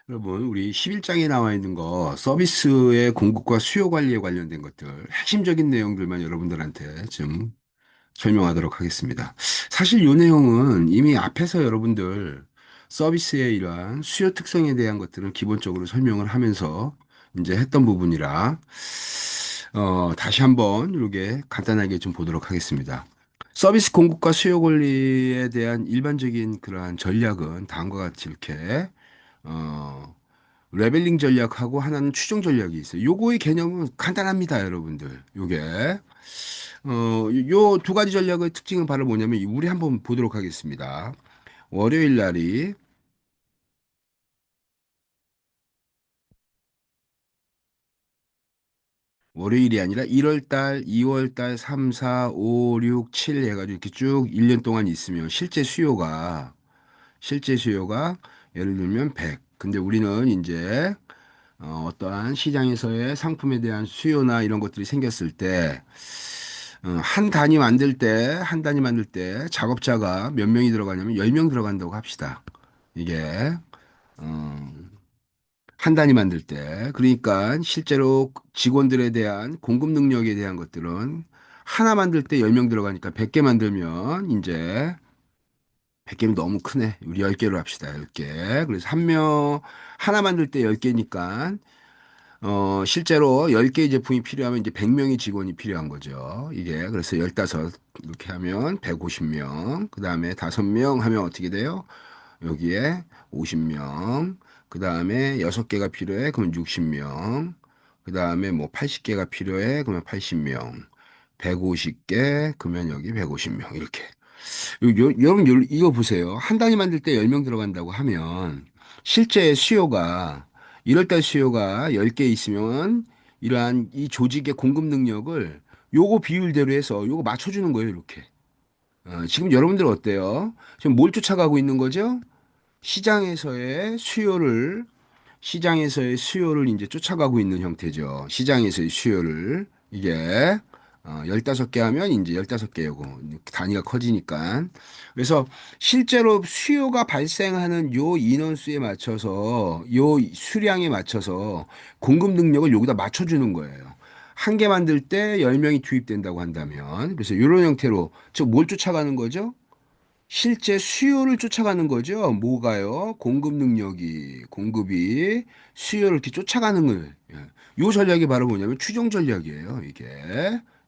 여러분, 우리 11장에 나와 있는 거, 서비스의 공급과 수요 관리에 관련된 것들, 핵심적인 내용들만 여러분들한테 좀 설명하도록 하겠습니다. 사실 이 내용은 이미 앞에서 여러분들 서비스의 이러한 수요 특성에 대한 것들은 기본적으로 설명을 하면서 이제 했던 부분이라, 다시 한번 이렇게 간단하게 좀 보도록 하겠습니다. 서비스 공급과 수요 관리에 대한 일반적인 그러한 전략은 다음과 같이 이렇게 어, 레벨링 전략하고 하나는 추정 전략이 있어요. 요거의 개념은 간단합니다, 여러분들. 요게. 요 두 가지 전략의 특징은 바로 뭐냐면, 우리 한번 보도록 하겠습니다. 월요일 날이, 월요일이 아니라 1월 달, 2월 달, 3, 4, 5, 6, 7 해가지고 이렇게 쭉 1년 동안 있으면 실제 수요가 예를 들면 100. 근데 우리는 이제 어떠한 시장에서의 상품에 대한 수요나 이런 것들이 생겼을 때, 한 단위 만들 때 작업자가 몇 명이 들어가냐면 10명 들어간다고 합시다. 이게, 어, 한 단위 만들 때. 그러니까 실제로 직원들에 대한 공급 능력에 대한 것들은 하나 만들 때 10명 들어가니까 100개 만들면 이제 100개면 너무 크네. 우리 10개로 합시다. 10개. 그래서 하나 만들 때 10개니까 실제로 10개의 제품이 필요하면 이제 100명의 직원이 필요한 거죠. 이게 그래서 15 이렇게 하면 150명, 그 다음에 5명 하면 어떻게 돼요? 여기에 50명, 그 다음에 6개가 필요해? 그러면 60명, 그 다음에 뭐 80개가 필요해? 그러면 80명, 150개, 그러면 여기 150명, 이렇게. 여러분, 이거 보세요. 한 단위 만들 때 10명 들어간다고 하면, 실제 수요가, 1월달 수요가 10개 있으면, 이러한 이 조직의 공급 능력을 요거 비율대로 해서 요거 맞춰주는 거예요, 이렇게. 지금 여러분들 어때요? 지금 뭘 쫓아가고 있는 거죠? 시장에서의 수요를 시장에서의 수요를 이제 쫓아가고 있는 형태죠. 시장에서의 수요를. 이게 15개 하면 이제 15개고 단위가 커지니까. 그래서 실제로 수요가 발생하는 요 인원수에 맞춰서 요 수량에 맞춰서 공급 능력을 여기다 맞춰주는 거예요. 한 개 만들 때 10명이 투입된다고 한다면. 그래서 이런 형태로 즉 뭘 쫓아가는 거죠? 실제 수요를 쫓아가는 거죠. 뭐가요? 공급이 수요를 이렇게 쫓아가는 거예요. 요 전략이 바로 뭐냐면 추종 전략이에요.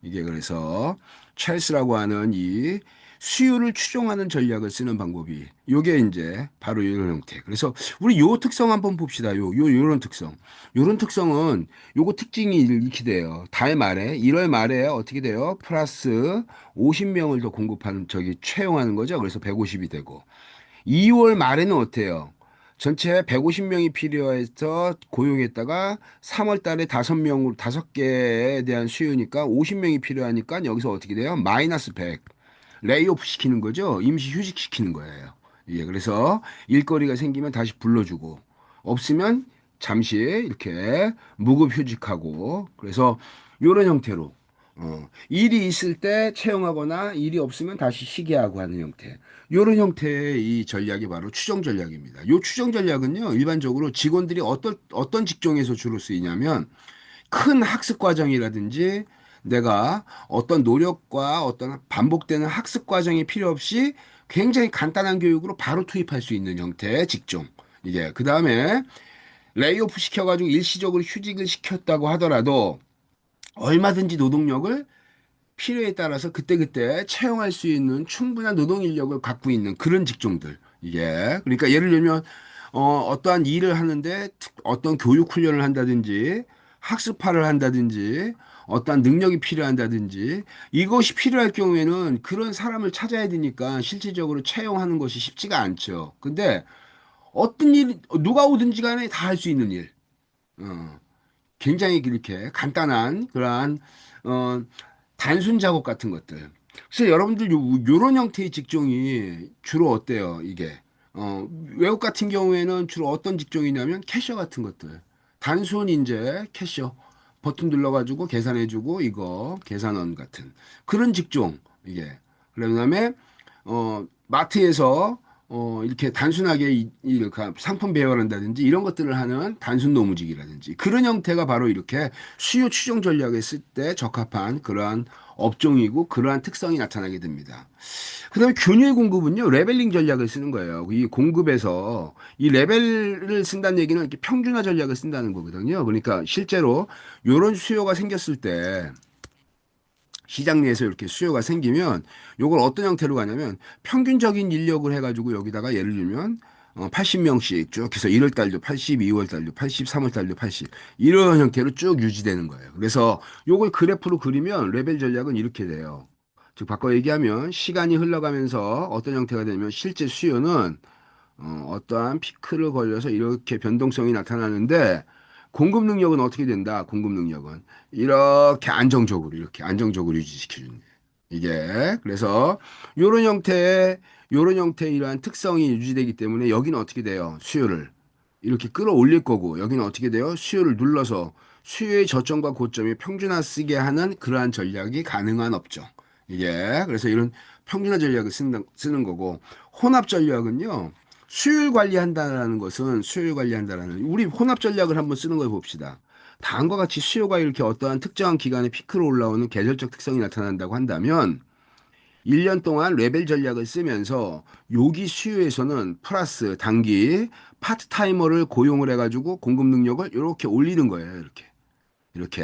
이게 그래서 찰스라고 하는 이 수요를 추종하는 전략을 쓰는 방법이 요게 이제 바로 이런 형태. 그래서 우리 요 특성 한번 봅시다. 요런 특성. 요런 특성은 요거 특징이 이렇게 돼요. 달 말에 1월 말에 어떻게 돼요? 플러스 50명을 더 공급하는 채용하는 거죠. 그래서 150이 되고 2월 말에는 어때요? 전체 150명이 필요해서 고용했다가 3월 달에 5명, 5개에 대한 수요니까 50명이 필요하니까 여기서 어떻게 돼요? 마이너스 100. 레이오프 시키는 거죠. 임시 휴직 시키는 거예요. 예, 그래서 일거리가 생기면 다시 불러주고 없으면 잠시 이렇게 무급 휴직하고 그래서 이런 형태로 일이 있을 때 채용하거나 일이 없으면 다시 쉬게 하고 하는 형태. 이런 형태의 이 전략이 바로 추정 전략입니다. 이 추정 전략은요, 일반적으로 직원들이 어떤 직종에서 주로 쓰이냐면 큰 학습 과정이라든지 내가 어떤 노력과 어떤 반복되는 학습 과정이 필요 없이 굉장히 간단한 교육으로 바로 투입할 수 있는 형태의 직종. 이게 그 다음에 레이오프 시켜가지고 일시적으로 휴직을 시켰다고 하더라도 얼마든지 노동력을 필요에 따라서 그때그때 채용할 수 있는 충분한 노동 인력을 갖고 있는 그런 직종들. 이게 그러니까 예를 들면 어떠한 일을 하는데 어떤 교육 훈련을 한다든지 학습화를 한다든지 어떠한 능력이 필요한다든지 이것이 필요할 경우에는 그런 사람을 찾아야 되니까 실질적으로 채용하는 것이 쉽지가 않죠. 근데 어떤 일 누가 오든지 간에 다 할 수 있는 일. 어. 굉장히 이렇게 간단한 그러한 어, 단순 작업 같은 것들. 그래서 여러분들 요런 형태의 직종이 주로 어때요? 이게 외국 같은 경우에는 주로 어떤 직종이냐면 캐셔 같은 것들. 단순 이제 캐셔 버튼 눌러가지고 계산해주고 이거 계산원 같은 그런 직종 이게. 그다음에 마트에서 이렇게 단순하게 이렇게 상품 배열한다든지 이런 것들을 하는 단순 노무직이라든지 그런 형태가 바로 이렇게 수요 추종 전략에 쓸 때 적합한 그러한 업종이고 그러한 특성이 나타나게 됩니다. 그다음에 균일 공급은요, 레벨링 전략을 쓰는 거예요. 이 공급에서 이 레벨을 쓴다는 얘기는 이렇게 평준화 전략을 쓴다는 거거든요. 그러니까 실제로 이런 수요가 생겼을 때 시장 내에서 이렇게 수요가 생기면 요걸 어떤 형태로 가냐면 평균적인 인력을 해가지고 여기다가 예를 들면 80명씩 쭉 해서 1월 달도 80, 2월 달도 80, 3월 달도 80 이런 형태로 쭉 유지되는 거예요. 그래서 요걸 그래프로 그리면 레벨 전략은 이렇게 돼요. 즉 바꿔 얘기하면 시간이 흘러가면서 어떤 형태가 되냐면 실제 수요는 어떠한 피크를 걸려서 이렇게 변동성이 나타나는데 공급 능력은 어떻게 된다? 공급 능력은 이렇게 안정적으로 이렇게 안정적으로 유지시켜준다. 이게 그래서 요런 형태의 이러한 특성이 유지되기 때문에 여기는 어떻게 돼요? 수요를 이렇게 끌어올릴 거고 여기는 어떻게 돼요? 수요를 눌러서 수요의 저점과 고점이 평준화 쓰게 하는 그러한 전략이 가능한 업종. 이게 그래서 이런 평준화 전략을 쓰는 거고 혼합 전략은요. 수요를 관리한다라는 우리 혼합 전략을 한번 쓰는 걸 봅시다. 다음과 같이 수요가 이렇게 어떠한 특정한 기간에 피크로 올라오는 계절적 특성이 나타난다고 한다면 1년 동안 레벨 전략을 쓰면서 요기 수요에서는 플러스 단기 파트타이머를 고용을 해가지고 공급 능력을 이렇게 올리는 거예요. 이렇게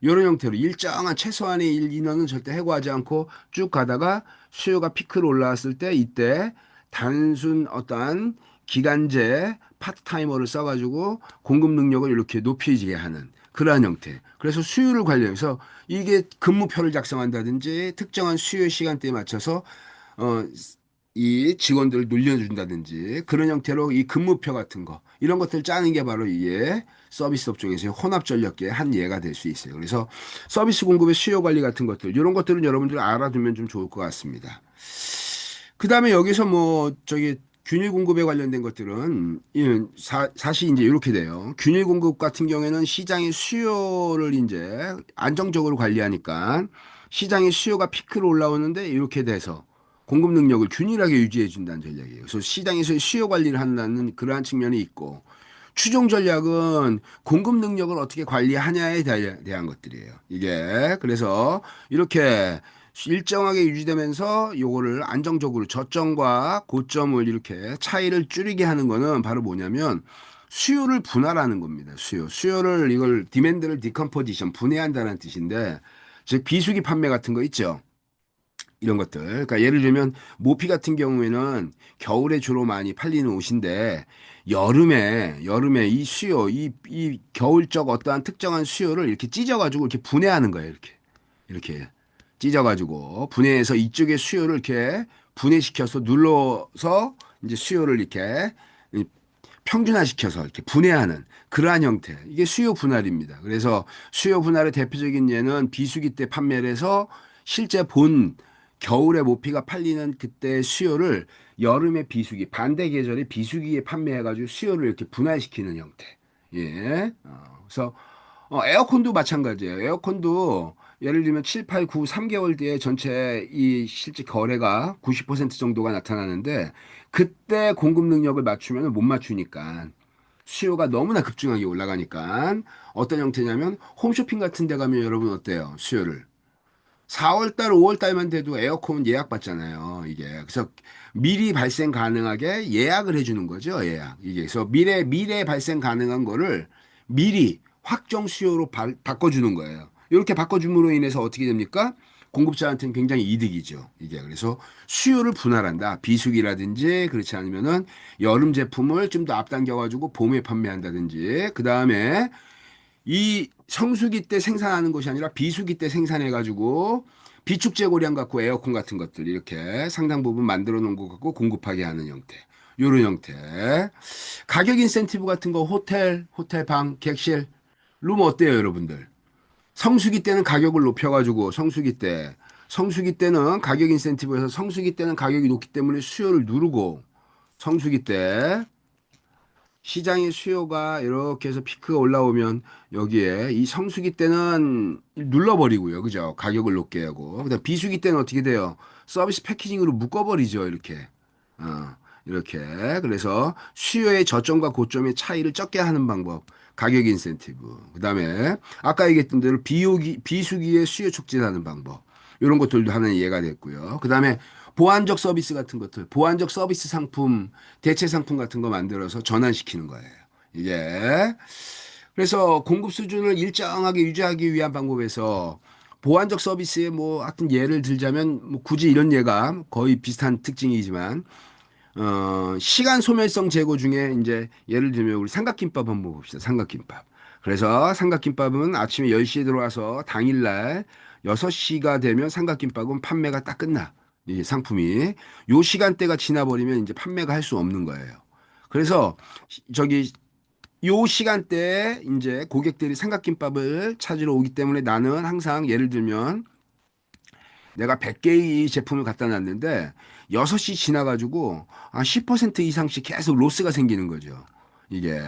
이런 형태로 일정한 최소한의 인원은 절대 해고하지 않고 쭉 가다가 수요가 피크로 올라왔을 때 이때 단순 어떠한 기간제 파트타이머를 써가지고 공급 능력을 이렇게 높이게 하는 그러한 형태. 그래서 수요를 관련해서 이게 근무표를 작성한다든지 특정한 수요 시간대에 맞춰서 어, 이 직원들을 늘려준다든지 그런 형태로 이 근무표 같은 거 이런 것들 짜는 게 바로 이게 서비스 업종에서의 혼합 전략의 한 예가 될 수 있어요. 그래서 서비스 공급의 수요 관리 같은 것들 이런 것들은 여러분들 알아두면 좀 좋을 것 같습니다. 그 다음에 여기서 뭐 저기 균일 공급에 관련된 것들은 사실 이제 이렇게 돼요. 균일 공급 같은 경우에는 시장의 수요를 이제 안정적으로 관리하니까 시장의 수요가 피크로 올라오는데 이렇게 돼서 공급 능력을 균일하게 유지해 준다는 전략이에요. 그래서 시장에서 수요 관리를 한다는 그러한 측면이 있고 추종 전략은 공급 능력을 어떻게 관리하냐에 대한 것들이에요. 이게 그래서 이렇게 일정하게 유지되면서 요거를 안정적으로 저점과 고점을 이렇게 차이를 줄이게 하는 거는 바로 뭐냐면 수요를 분할하는 겁니다. 수요를 이걸 디맨드를 디컴포지션 분해한다는 뜻인데 즉 비수기 판매 같은 거 있죠. 이런 것들. 그러니까 예를 들면 모피 같은 경우에는 겨울에 주로 많이 팔리는 옷인데 여름에 이 수요, 이 겨울적 어떠한 특정한 수요를 이렇게 찢어가지고 이렇게 분해하는 거예요. 이렇게 찢어가지고 분해해서 이쪽의 수요를 이렇게 분해시켜서 눌러서 이제 수요를 이렇게 평준화시켜서 이렇게 분해하는 그러한 형태. 이게 수요 분할입니다. 그래서 수요 분할의 대표적인 예는 비수기 때 판매를 해서 실제 본 겨울에 모피가 팔리는 그때 수요를 여름에 비수기, 반대 계절에 비수기에 판매해가지고 수요를 이렇게 분할시키는 형태. 예. 그래서 에어컨도 마찬가지예요. 에어컨도 예를 들면 7, 8, 9, 3개월 뒤에 전체 이 실제 거래가 90% 정도가 나타나는데 그때 공급 능력을 맞추면 못 맞추니까 수요가 너무나 급증하게 올라가니까 어떤 형태냐면 홈쇼핑 같은 데 가면 여러분 어때요? 수요를 4월 달, 5월 달만 돼도 에어컨 예약 받잖아요. 이게 그래서 미리 발생 가능하게 예약을 해주는 거죠. 예약 이게 그래서 미래 발생 가능한 거를 미리 확정 수요로 바꿔주는 거예요. 이렇게 바꿔줌으로 인해서 어떻게 됩니까? 공급자한테는 굉장히 이득이죠. 이게 그래서 수요를 분할한다. 비수기라든지 그렇지 않으면은 여름 제품을 좀 더 앞당겨 가지고 봄에 판매한다든지 그 다음에 이 성수기 때 생산하는 것이 아니라 비수기 때 생산해 가지고 비축제 고량 갖고 에어컨 같은 것들 이렇게 상당 부분 만들어 놓은 것 갖고 공급하게 하는 형태. 요런 형태. 가격 인센티브 같은 거 호텔 방, 객실, 룸 어때요, 여러분들? 성수기 때는 가격을 높여가지고 성수기 때는 가격 인센티브에서 성수기 때는 가격이 높기 때문에 수요를 누르고 성수기 때 시장의 수요가 이렇게 해서 피크가 올라오면 여기에 이 성수기 때는 눌러버리고요. 그죠? 가격을 높게 하고. 그다음 비수기 때는 어떻게 돼요? 서비스 패키징으로 묶어버리죠. 이렇게. 어, 이렇게. 그래서 수요의 저점과 고점의 차이를 적게 하는 방법. 가격 인센티브. 그다음에 아까 얘기했던 대로 비수기의 수요 촉진하는 방법. 이런 것들도 하나 이해가 됐고요. 그다음에 보완적 서비스 같은 것들, 보완적 서비스 상품, 대체 상품 같은 거 만들어서 전환시키는 거예요. 이게 그래서 공급 수준을 일정하게 유지하기 위한 방법에서 보완적 서비스에 뭐 하여튼 예를 들자면 뭐 굳이 이런 예가 거의 비슷한 특징이지만 시간 소멸성 제고 중에 이제 예를 들면 우리 삼각김밥 한번 봅시다. 삼각김밥. 그래서 삼각김밥은 아침에 10시에 들어와서 당일날 6시가 되면 삼각김밥은 판매가 딱 끝나. 이 상품이. 요 시간대가 지나버리면 이제 판매가 할 수 없는 거예요. 그래서 저기 요 시간대에 이제 고객들이 삼각김밥을 찾으러 오기 때문에 나는 항상 예를 들면 내가 100개의 제품을 갖다 놨는데 6시 지나가지고 10% 이상씩 계속 로스가 생기는 거죠. 이게.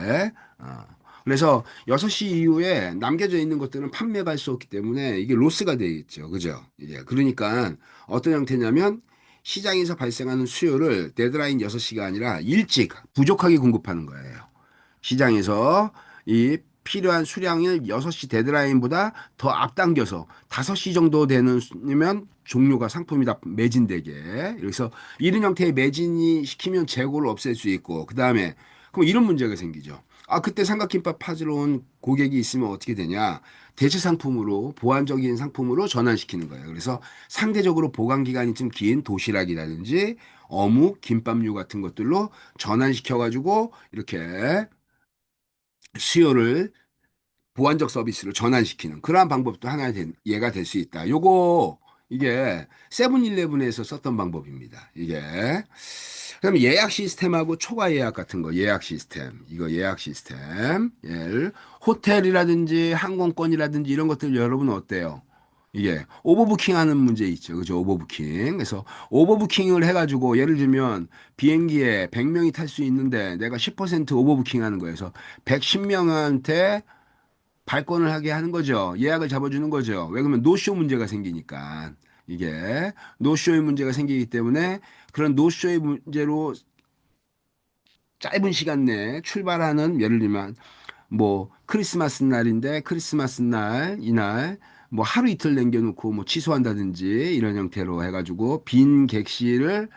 어. 그래서 6시 이후에 남겨져 있는 것들은 판매가 할 수 없기 때문에 이게 로스가 되겠죠. 그죠? 이게. 그러니까 어떤 형태냐면 시장에서 발생하는 수요를 데드라인 6시가 아니라 일찍 부족하게 공급하는 거예요. 시장에서 이 필요한 수량을 6시 데드라인보다 더 앞당겨서 5시 정도 되면 종류가 상품이 다 매진되게. 그래서 이런 형태의 매진이 시키면 재고를 없앨 수 있고, 그 다음에, 그럼 이런 문제가 생기죠. 그때 삼각김밥 파지러 온 고객이 있으면 어떻게 되냐. 대체 상품으로, 보완적인 상품으로 전환시키는 거예요. 그래서 상대적으로 보관 기간이 좀 긴 도시락이라든지 어묵, 김밥류 같은 것들로 전환시켜가지고 이렇게 수요를 보완적 서비스로 전환시키는 그러한 방법도 하나의 예가 될 수 있다. 요거 이게 세븐일레븐에서 썼던 방법입니다. 이게 그다음에 예약 시스템하고 초과 예약 같은 거 예약 시스템 이거 예약 시스템 호텔이라든지 항공권이라든지 이런 것들 여러분 어때요? 이게 오버부킹하는 문제 있죠. 그죠? 오버부킹. 그래서 오버부킹을 해가지고 예를 들면 비행기에 100명이 탈 수 있는데 내가 10% 오버부킹하는 거예요. 그래서 110명한테 발권을 하게 하는 거죠. 예약을 잡아주는 거죠. 왜 그러면 노쇼 문제가 생기니까. 이게 노쇼의 문제가 생기기 때문에 그런 노쇼의 문제로 짧은 시간 내에 출발하는 예를 들면 뭐 크리스마스 날인데 크리스마스 날 이날 뭐 하루 이틀 남겨놓고 뭐 취소한다든지 이런 형태로 해가지고 빈 객실을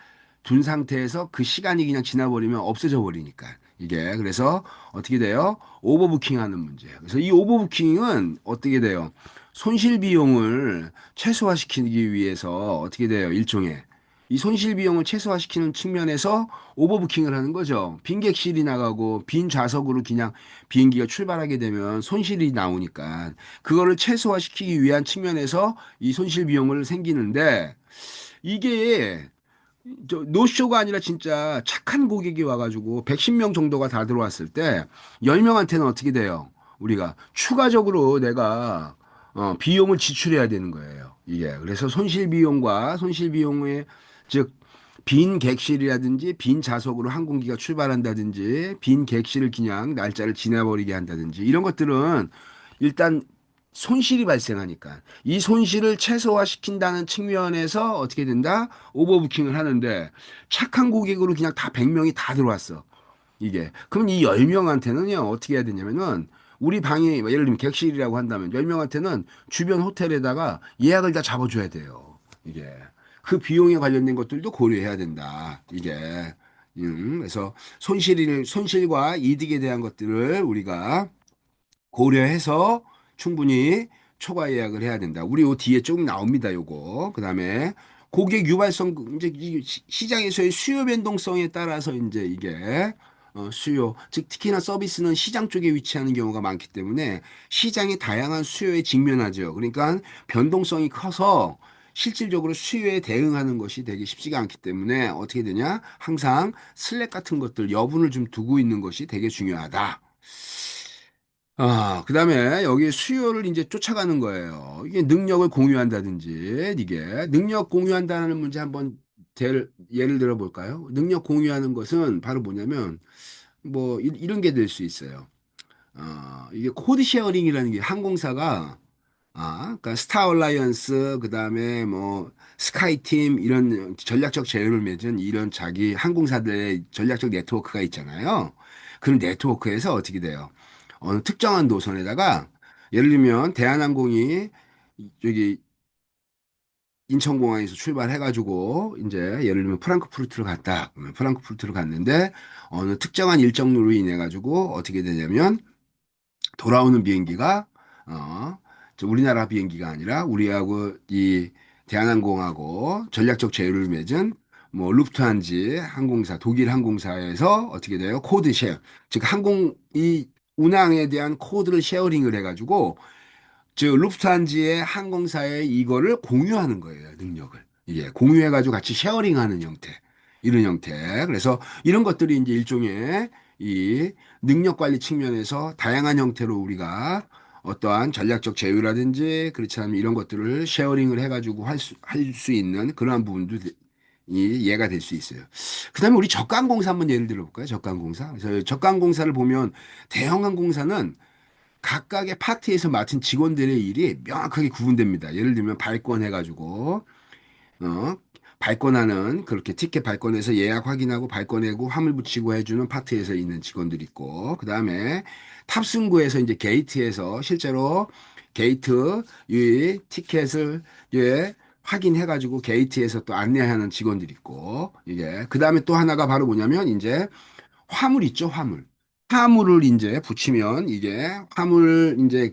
둔 상태에서 그 시간이 그냥 지나버리면 없어져 버리니까 이게 그래서 어떻게 돼요? 오버부킹하는 문제예요. 그래서 이 오버부킹은 어떻게 돼요? 손실 비용을 최소화시키기 위해서 어떻게 돼요? 일종의 이 손실 비용을 최소화시키는 측면에서 오버부킹을 하는 거죠. 빈 객실이 나가고 빈 좌석으로 그냥 비행기가 출발하게 되면 손실이 나오니까 그거를 최소화시키기 위한 측면에서 이 손실 비용을 생기는데 이게 노쇼가 아니라 진짜 착한 고객이 와가지고 110명 정도가 다 들어왔을 때 10명한테는 어떻게 돼요? 우리가 추가적으로 내가 비용을 지출해야 되는 거예요. 이게 그래서 손실 비용과 손실 비용의 즉 빈 객실이라든지 빈 좌석으로 항공기가 출발한다든지 빈 객실을 그냥 날짜를 지나버리게 한다든지 이런 것들은 일단 손실이 발생하니까 이 손실을 최소화시킨다는 측면에서 어떻게 된다? 오버부킹을 하는데 착한 고객으로 그냥 다 100명이 다 들어왔어. 이게. 그럼 이 10명한테는요, 어떻게 해야 되냐면은 우리 방이 뭐 예를 들면 객실이라고 한다면 10명한테는 주변 호텔에다가 예약을 다 잡아줘야 돼요. 이게. 그 비용에 관련된 것들도 고려해야 된다. 이게. 그래서 손실과 이득에 대한 것들을 우리가 고려해서 충분히 초과 예약을 해야 된다. 우리 요 뒤에 조금 나옵니다. 요거. 그다음에 고객 유발성 이제 시장에서의 수요 변동성에 따라서 이제 이게 수요 즉 특히나 서비스는 시장 쪽에 위치하는 경우가 많기 때문에 시장의 다양한 수요에 직면하죠. 그러니까 변동성이 커서 실질적으로 수요에 대응하는 것이 되게 쉽지가 않기 때문에 어떻게 되냐? 항상 슬랙 같은 것들 여분을 좀 두고 있는 것이 되게 중요하다. 그다음에 여기 수요를 이제 쫓아가는 거예요. 이게 능력을 공유한다든지, 이게 능력 공유한다는 문제 한번 예를 들어 볼까요? 능력 공유하는 것은 바로 뭐냐면, 뭐, 이런 게 될 수 있어요. 이게 코드 쉐어링이라는 게 항공사가, 그러니까 스타 얼라이언스, 그 다음에 뭐 스카이팀 이런 전략적 제휴를 맺은 이런 자기 항공사들의 전략적 네트워크가 있잖아요. 그 네트워크에서 어떻게 돼요? 어느 특정한 노선에다가 예를 들면 대한항공이 여기 인천공항에서 출발해가지고 이제 예를 들면 프랑크푸르트를 갔다. 그러면 프랑크푸르트를 갔는데 어느 특정한 일정으로 인해 가지고 어떻게 되냐면 돌아오는 비행기가 우리나라 비행기가 아니라 우리하고 이 대한항공하고 전략적 제휴를 맺은 뭐 루프트한지 항공사 독일 항공사에서 어떻게 돼요? 코드 쉐어 즉 항공 이 운항에 대한 코드를 쉐어링을 해가지고 즉 루프트한지의 항공사에 이거를 공유하는 거예요, 능력을. 이게 공유해가지고 같이 쉐어링하는 형태. 이런 형태. 그래서 이런 것들이 이제 일종의 이 능력 관리 측면에서 다양한 형태로 우리가 어떠한 전략적 제휴라든지 그렇지 않으면 이런 것들을 쉐어링을 해가지고 할 수 있는 그러한 부분도 이 예가 될 수 있어요. 그다음에 우리 저가항공사 한번 예를 들어볼까요? 저가항공사. 그래서 저가항공사를 보면 대형항공사는 각각의 파트에서 맡은 직원들의 일이 명확하게 구분됩니다. 예를 들면 발권해가지고 어 발권하는 그렇게 티켓 발권해서 예약 확인하고 발권하고 화물 붙이고 해주는 파트에서 있는 직원들이 있고 그 다음에 탑승구에서 이제 게이트에서 실제로 게이트 이 티켓을 확인해가지고 게이트에서 또 안내하는 직원들이 있고 이게 그 다음에 또 하나가 바로 뭐냐면 이제 화물 있죠, 화물. 화물을 이제 붙이면 이게 화물 이제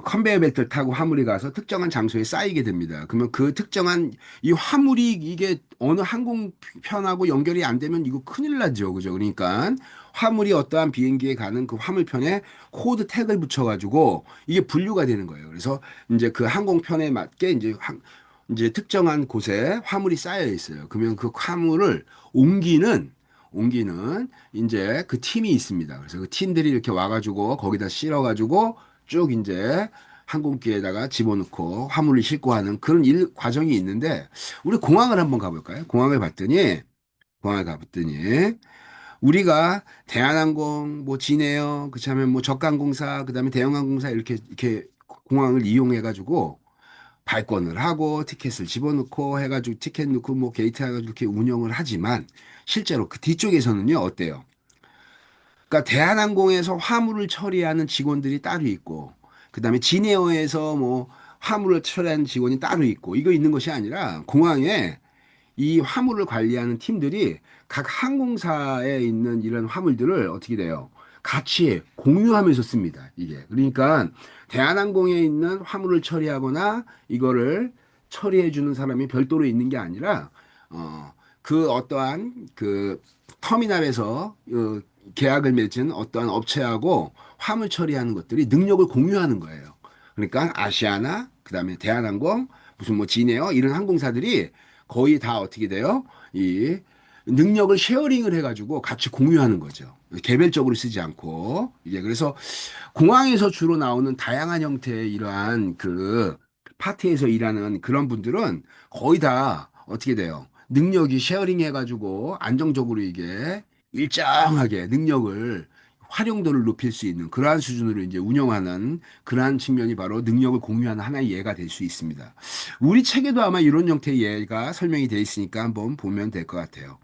컨베이어 벨트를 타고 화물이 가서 특정한 장소에 쌓이게 됩니다. 그러면 그 특정한 이 화물이 이게 어느 항공편하고 연결이 안 되면 이거 큰일 나죠. 그죠? 그러니까 화물이 어떠한 비행기에 가는 그 화물편에 코드 태그를 붙여가지고 이게 분류가 되는 거예요. 그래서 이제 그 항공편에 맞게 이제 특정한 곳에 화물이 쌓여 있어요. 그러면 그 화물을 옮기는 이제 그 팀이 있습니다. 그래서 그 팀들이 이렇게 와가지고 거기다 실어가지고 쭉 이제 항공기에다가 집어넣고 화물을 싣고 하는 그런 일 과정이 있는데 우리 공항을 한번 가볼까요? 공항을 가봤더니 우리가 대한항공, 뭐 진에어, 그다음에 뭐 저가항공사, 그다음에 대형항공사 이렇게 공항을 이용해 가지고 발권을 하고 티켓을 집어넣고 해가지고 티켓 넣고 뭐 게이트 해가지고 이렇게 운영을 하지만 실제로 그 뒤쪽에서는요 어때요? 그러니까 대한항공에서 화물을 처리하는 직원들이 따로 있고, 그다음에 진에어에서 뭐 화물을 처리하는 직원이 따로 있고, 이거 있는 것이 아니라 공항에 이 화물을 관리하는 팀들이 각 항공사에 있는 이런 화물들을 어떻게 돼요? 같이 공유하면서 씁니다. 이게. 그러니까 대한항공에 있는 화물을 처리하거나 이거를 처리해 주는 사람이 별도로 있는 게 아니라 그 어떠한 그 터미널에서 계약을 맺은 어떠한 업체하고 화물 처리하는 것들이 능력을 공유하는 거예요. 그러니까 아시아나 그다음에 대한항공 무슨 뭐 진에어 이런 항공사들이 거의 다 어떻게 돼요? 이 능력을 쉐어링을 해가지고 같이 공유하는 거죠. 개별적으로 쓰지 않고 이게 그래서 공항에서 주로 나오는 다양한 형태의 이러한 그 파티에서 일하는 그런 분들은 거의 다 어떻게 돼요? 능력이 쉐어링 해가지고 안정적으로 이게 일정하게 능력을 활용도를 높일 수 있는 그러한 수준으로 이제 운영하는 그러한 측면이 바로 능력을 공유하는 하나의 예가 될 수 있습니다. 우리 책에도 아마 이런 형태의 예가 설명이 되어 있으니까 한번 보면 될 것 같아요.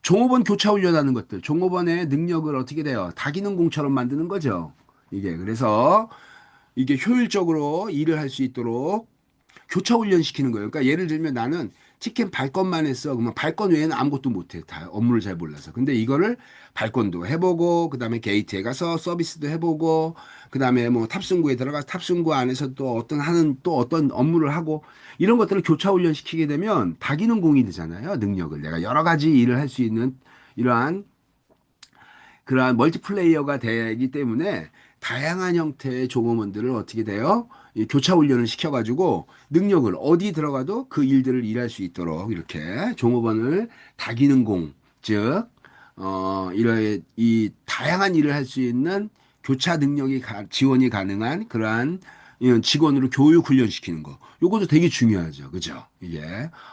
종업원 교차 훈련하는 것들, 종업원의 능력을 어떻게 돼요? 다기능공처럼 만드는 거죠. 이게 그래서 이게 효율적으로 일을 할 수 있도록 교차 훈련시키는 거예요. 그러니까 예를 들면 나는 티켓 발권만 했어. 그러면 발권 외에는 아무것도 못해. 다 업무를 잘 몰라서. 근데 이거를 발권도 해보고, 그 다음에 게이트에 가서 서비스도 해보고, 그 다음에 뭐 탑승구에 들어가서 탑승구 안에서 또 어떤 업무를 하고, 이런 것들을 교차 훈련시키게 되면 다기능 공이 되잖아요. 능력을. 내가 여러 가지 일을 할 수 있는 이러한 그러한 멀티플레이어가 되기 때문에 다양한 형태의 종업원들을 어떻게 돼요? 이 교차 훈련을 시켜가지고 능력을 어디 들어가도 그 일들을 일할 수 있도록 이렇게 종업원을 다기능공, 즉, 이 다양한 일을 할 수 있는 교차 능력이 지원이 가능한 그러한 이런 직원으로 교육 훈련시키는 거. 요것도 되게 중요하죠. 그죠? 이게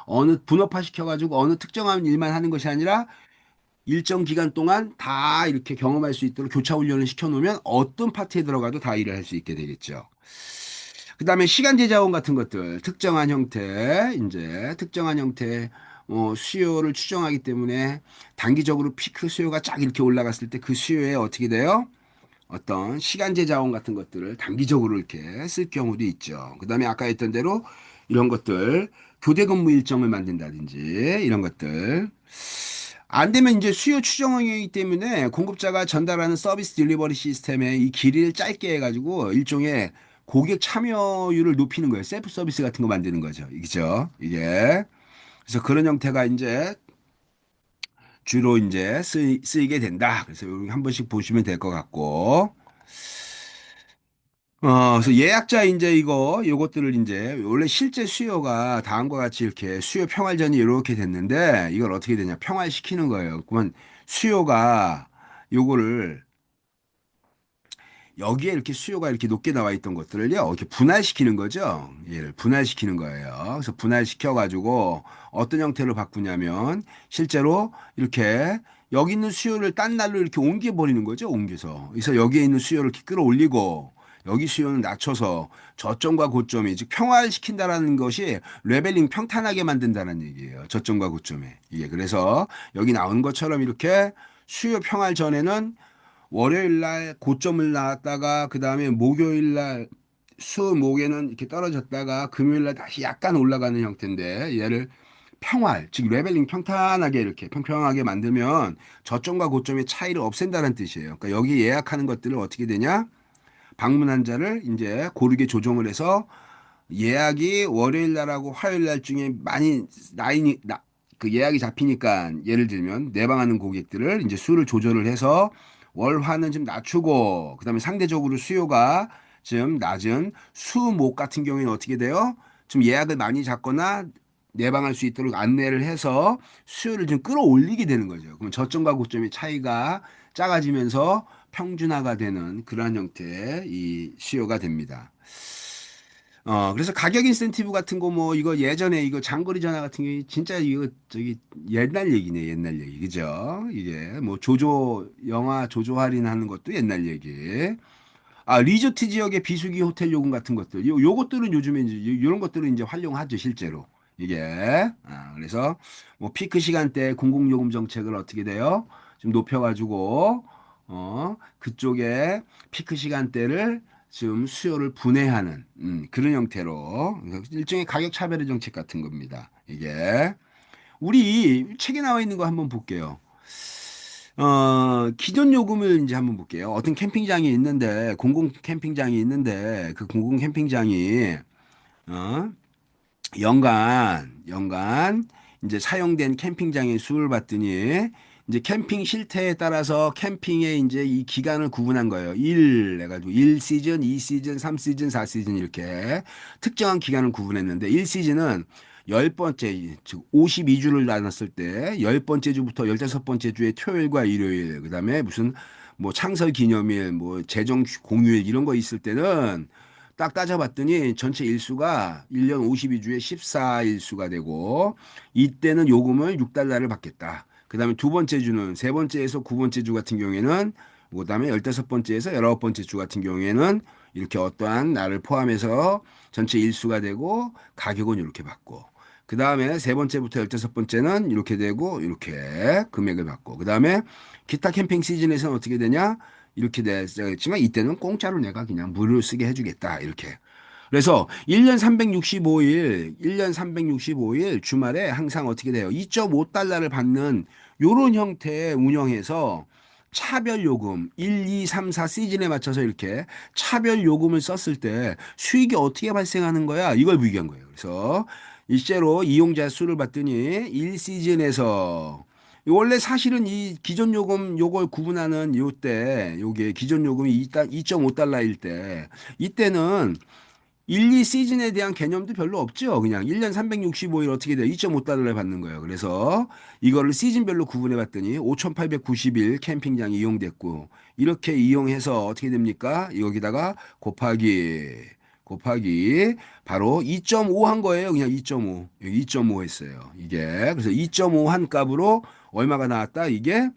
어느 분업화 시켜가지고 어느 특정한 일만 하는 것이 아니라 일정 기간 동안 다 이렇게 경험할 수 있도록 교차 훈련을 시켜놓으면 어떤 파트에 들어가도 다 일을 할 수 있게 되겠죠. 그 다음에 시간제 자원 같은 것들, 특정한 형태, 이제 특정한 형태, 수요를 추정하기 때문에 단기적으로 피크 수요가 쫙 이렇게 올라갔을 때 그 수요에 어떻게 돼요? 어떤 시간제 자원 같은 것들을 단기적으로 이렇게 쓸 경우도 있죠. 그 다음에 아까 했던 대로 이런 것들, 교대 근무 일정을 만든다든지 이런 것들. 안 되면 이제 수요 추정이기 때문에 공급자가 전달하는 서비스 딜리버리 시스템의 이 길이를 짧게 해가지고 일종의 고객 참여율을 높이는 거예요. 셀프 서비스 같은 거 만드는 거죠. 이죠 이게. 그래서 그런 형태가 이제 주로 이제 쓰이게 된다. 그래서 여기 한 번씩 보시면 될 것 같고. 그래서 예약자 이제 요것들을 이제 원래 실제 수요가 다음과 같이 이렇게 수요 평활전이 이렇게 됐는데 이걸 어떻게 되냐. 평활시키는 거예요. 그러면 수요가 요거를 여기에 이렇게 수요가 이렇게 높게 나와 있던 것들을요, 이렇게 분할시키는 거죠. 얘를 분할시키는 거예요. 그래서 분할시켜가지고 어떤 형태로 바꾸냐면 실제로 이렇게 여기 있는 수요를 딴 날로 이렇게 옮겨버리는 거죠. 옮겨서. 그래서 여기에 있는 수요를 이렇게 끌어올리고 여기 수요는 낮춰서 저점과 고점이 즉 평활시킨다라는 것이 레벨링 평탄하게 만든다는 얘기예요. 저점과 고점에. 이게 그래서 여기 나오는 것처럼 이렇게 수요 평활 전에는 월요일 날 고점을 나왔다가 그 다음에 목요일 날 수목에는 이렇게 떨어졌다가 금요일 날 다시 약간 올라가는 형태인데 얘를 평활, 즉 레벨링 평탄하게 이렇게 평평하게 만들면 저점과 고점의 차이를 없앤다는 뜻이에요. 그러니까 여기 예약하는 것들을 어떻게 되냐? 방문한 자를 이제 고르게 조정을 해서 예약이 월요일 날하고 화요일 날 중에 많이 그 예약이 잡히니까 예를 들면 내방하는 고객들을 이제 수를 조절을 해서 월화는 좀 낮추고 그다음에 상대적으로 수요가 좀 낮은 수목 같은 경우에는 어떻게 돼요? 좀 예약을 많이 잡거나 내방할 수 있도록 안내를 해서 수요를 좀 끌어올리게 되는 거죠. 그럼 저점과 고점의 차이가 작아지면서 평준화가 되는 그러한 형태의 이 수요가 됩니다. 그래서 가격 인센티브 같은 거 뭐 이거 예전에 이거 장거리 전화 같은 게 진짜 이거 저기 옛날 얘기네, 옛날 얘기. 그죠? 이게 뭐 영화 조조 할인하는 것도 옛날 얘기. 리조트 지역의 비수기 호텔 요금 같은 것들. 요것들은 요즘에 이제 요런 것들은 이제 활용하죠, 실제로. 이게. 그래서 뭐 피크 시간대 공공요금 정책을 어떻게 돼요? 좀 높여가지고, 그쪽에 피크 시간대를 지금 수요를 분해하는, 그런 형태로 일종의 가격 차별의 정책 같은 겁니다. 이게. 우리 책에 나와 있는 거 한번 볼게요. 기존 요금을 이제 한번 볼게요. 어떤 캠핑장이 있는데, 공공 캠핑장이 있는데, 그 공공 캠핑장이, 어, 연간, 이제 사용된 캠핑장의 수를 봤더니, 이제 캠핑 실태에 따라서 캠핑의 이제 이 기간을 구분한 거예요. 해가지고 1시즌, 2시즌, 3시즌, 4시즌 이렇게 특정한 기간을 구분했는데 1시즌은 열 번째, 즉 52주를 나눴을 때 열 번째 주부터 15번째 주의 토요일과 일요일, 그다음에 무슨 뭐 창설 기념일, 뭐 재정 공휴일 이런 거 있을 때는 딱 따져봤더니 전체 일수가 1년 52주에 14일수가 되고 이때는 요금을 6달러를 받겠다. 그다음에 두 번째 주는 세 번째에서 구 번째 주 같은 경우에는 그다음에 15번째에서 19번째 주 같은 경우에는 이렇게 어떠한 날을 포함해서 전체 일수가 되고 가격은 이렇게 받고 그다음에 세 번째부터 15번째는 이렇게 되고 이렇게 금액을 받고 그다음에 기타 캠핑 시즌에서는 어떻게 되냐? 이렇게 되겠지만 이때는 공짜로 내가 그냥 물을 쓰게 해주겠다. 이렇게. 그래서 1년 365일, 1년 365일 주말에 항상 어떻게 돼요? 2.5달러를 받는 요런 형태의 운영해서 차별 요금 1, 2, 3, 4 시즌에 맞춰서 이렇게 차별 요금을 썼을 때 수익이 어떻게 발생하는 거야? 이걸 비교한 거예요. 그래서 일제로 이용자 수를 봤더니 1시즌에서 원래 사실은 이 기존 요금 요걸 구분하는 요때 요게 기존 요금이 2.5달러일 때 이때는 1, 2시즌에 대한 개념도 별로 없죠. 그냥 1년 365일 어떻게 돼요? 2.5달러를 받는 거예요. 그래서 이거를 시즌별로 구분해 봤더니 5,890일 캠핑장이 이용됐고 이렇게 이용해서 어떻게 됩니까? 여기다가 곱하기 바로 2.5 한 거예요. 그냥 2.5. 여기 2.5 했어요. 이게. 그래서 2.5 한 값으로 얼마가 나왔다? 이게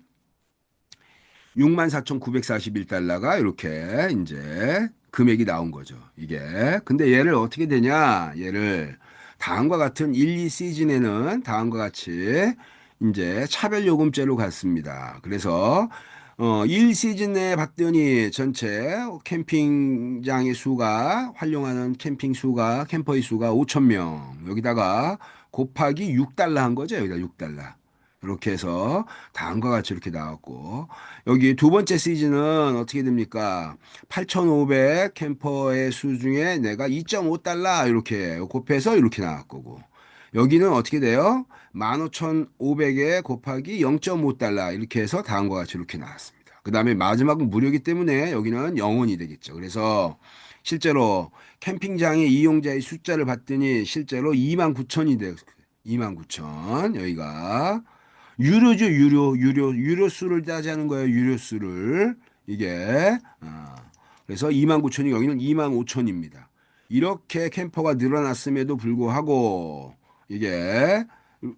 64,941달러가 이렇게 이제 금액이 나온 거죠. 이게. 근데 얘를 어떻게 되냐? 얘를 다음과 같은 1, 2 시즌에는 다음과 같이 이제 차별 요금제로 갔습니다. 그래서 1 시즌 내에 봤더니 전체 캠핑장의 수가 활용하는 캠핑 수가 캠퍼의 수가 5천 명. 여기다가 곱하기 6달러 한 거죠. 여기다 6달러. 이렇게 해서 다음과 같이 이렇게 나왔고 여기 두 번째 시즌은 어떻게 됩니까? 8,500 캠퍼의 수 중에 내가 2.5달러 이렇게 곱해서 이렇게 나왔 거고 여기는 어떻게 돼요? 15,500에 곱하기 0.5달러 이렇게 해서 다음과 같이 이렇게 나왔습니다. 그 다음에 마지막은 무료이기 때문에 여기는 0원이 되겠죠. 그래서 실제로 캠핑장의 이용자의 숫자를 봤더니 실제로 29,000이 돼요. 29,000 여기가 유료죠, 유료 수를 따지는 거예요, 유료 수를. 이게, 그래서 29,000이 여기는 25,000입니다. 이렇게 캠퍼가 늘어났음에도 불구하고, 이게,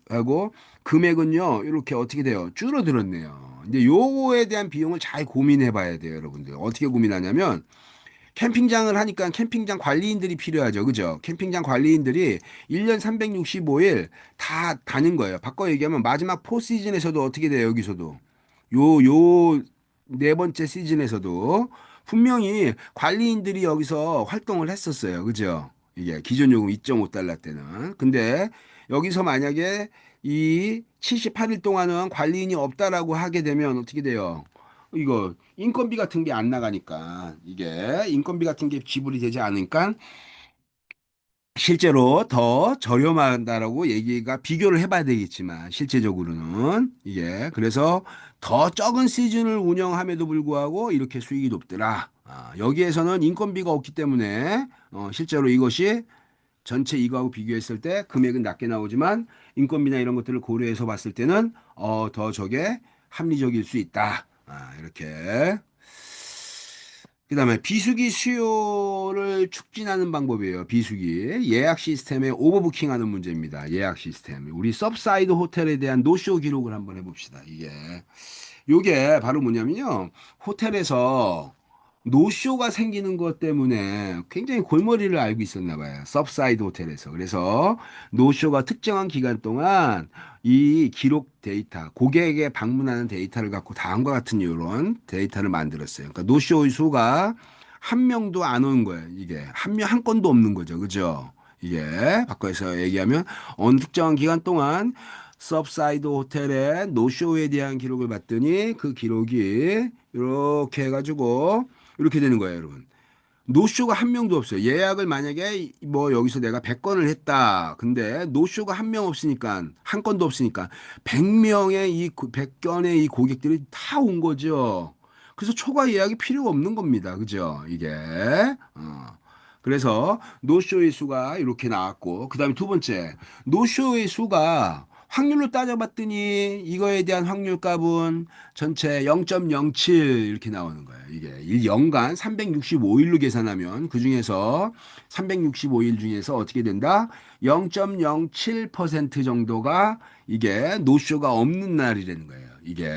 하고, 금액은요, 이렇게 어떻게 돼요? 줄어들었네요. 근데 요거에 대한 비용을 잘 고민해 봐야 돼요, 여러분들. 어떻게 고민하냐면, 캠핑장을 하니까 캠핑장 관리인들이 필요하죠. 그죠? 캠핑장 관리인들이 1년 365일 다 다닌 거예요. 바꿔 얘기하면 마지막 포 시즌에서도 어떻게 돼요? 여기서도. 요 네 번째 시즌에서도 분명히 관리인들이 여기서 활동을 했었어요. 그죠? 이게 기존 요금 2.5달러 때는. 근데 여기서 만약에 이 78일 동안은 관리인이 없다라고 하게 되면 어떻게 돼요? 이거 인건비 같은 게 안 나가니까 이게 인건비 같은 게 지불이 되지 않으니까 실제로 더 저렴하다라고 얘기가 비교를 해봐야 되겠지만 실제적으로는 이게 그래서 더 적은 시즌을 운영함에도 불구하고 이렇게 수익이 높더라. 여기에서는 인건비가 없기 때문에 실제로 이것이 전체 이거하고 비교했을 때 금액은 낮게 나오지만 인건비나 이런 것들을 고려해서 봤을 때는 더 저게 합리적일 수 있다. 이렇게. 그다음에 비수기 수요를 촉진하는 방법이에요. 비수기 예약 시스템에 오버부킹하는 문제입니다. 예약 시스템. 우리 서브사이드 호텔에 대한 노쇼 기록을 한번 해봅시다. 요게 바로 뭐냐면요. 호텔에서 노쇼가 생기는 것 때문에 굉장히 골머리를 앓고 있었나 봐요. 서브사이드 호텔에서. 그래서 노쇼가 특정한 기간 동안 이 기록 데이터, 고객에게 방문하는 데이터를 갖고 다음과 같은 이런 데이터를 만들었어요. 그러니까 노쇼의 수가 한 명도 안 온 거예요. 이게 한 건도 없는 거죠. 그죠? 이게 바꿔서 얘기하면 어느 특정한 기간 동안 서브사이드 호텔의 노쇼에 대한 기록을 봤더니 그 기록이 이렇게 해가지고 이렇게 되는 거예요, 여러분. 노쇼가 한 명도 없어요. 예약을 만약에 뭐 여기서 내가 100건을 했다. 근데 노쇼가 한 명 없으니까 한 건도 없으니까 100명의 이 100건의 이 고객들이 다 온 거죠. 그래서 초과 예약이 필요가 없는 겁니다. 그죠? 이게. 그래서 노쇼의 수가 이렇게 나왔고 그다음에 두 번째 노쇼의 수가 확률로 따져봤더니 이거에 대한 확률 값은 전체 0.07 이렇게 나오는 거예요. 이게 1년간 365일로 계산하면 그중에서 365일 중에서 어떻게 된다? 0.07% 정도가 이게 노쇼가 없는 날이라는 거예요. 이게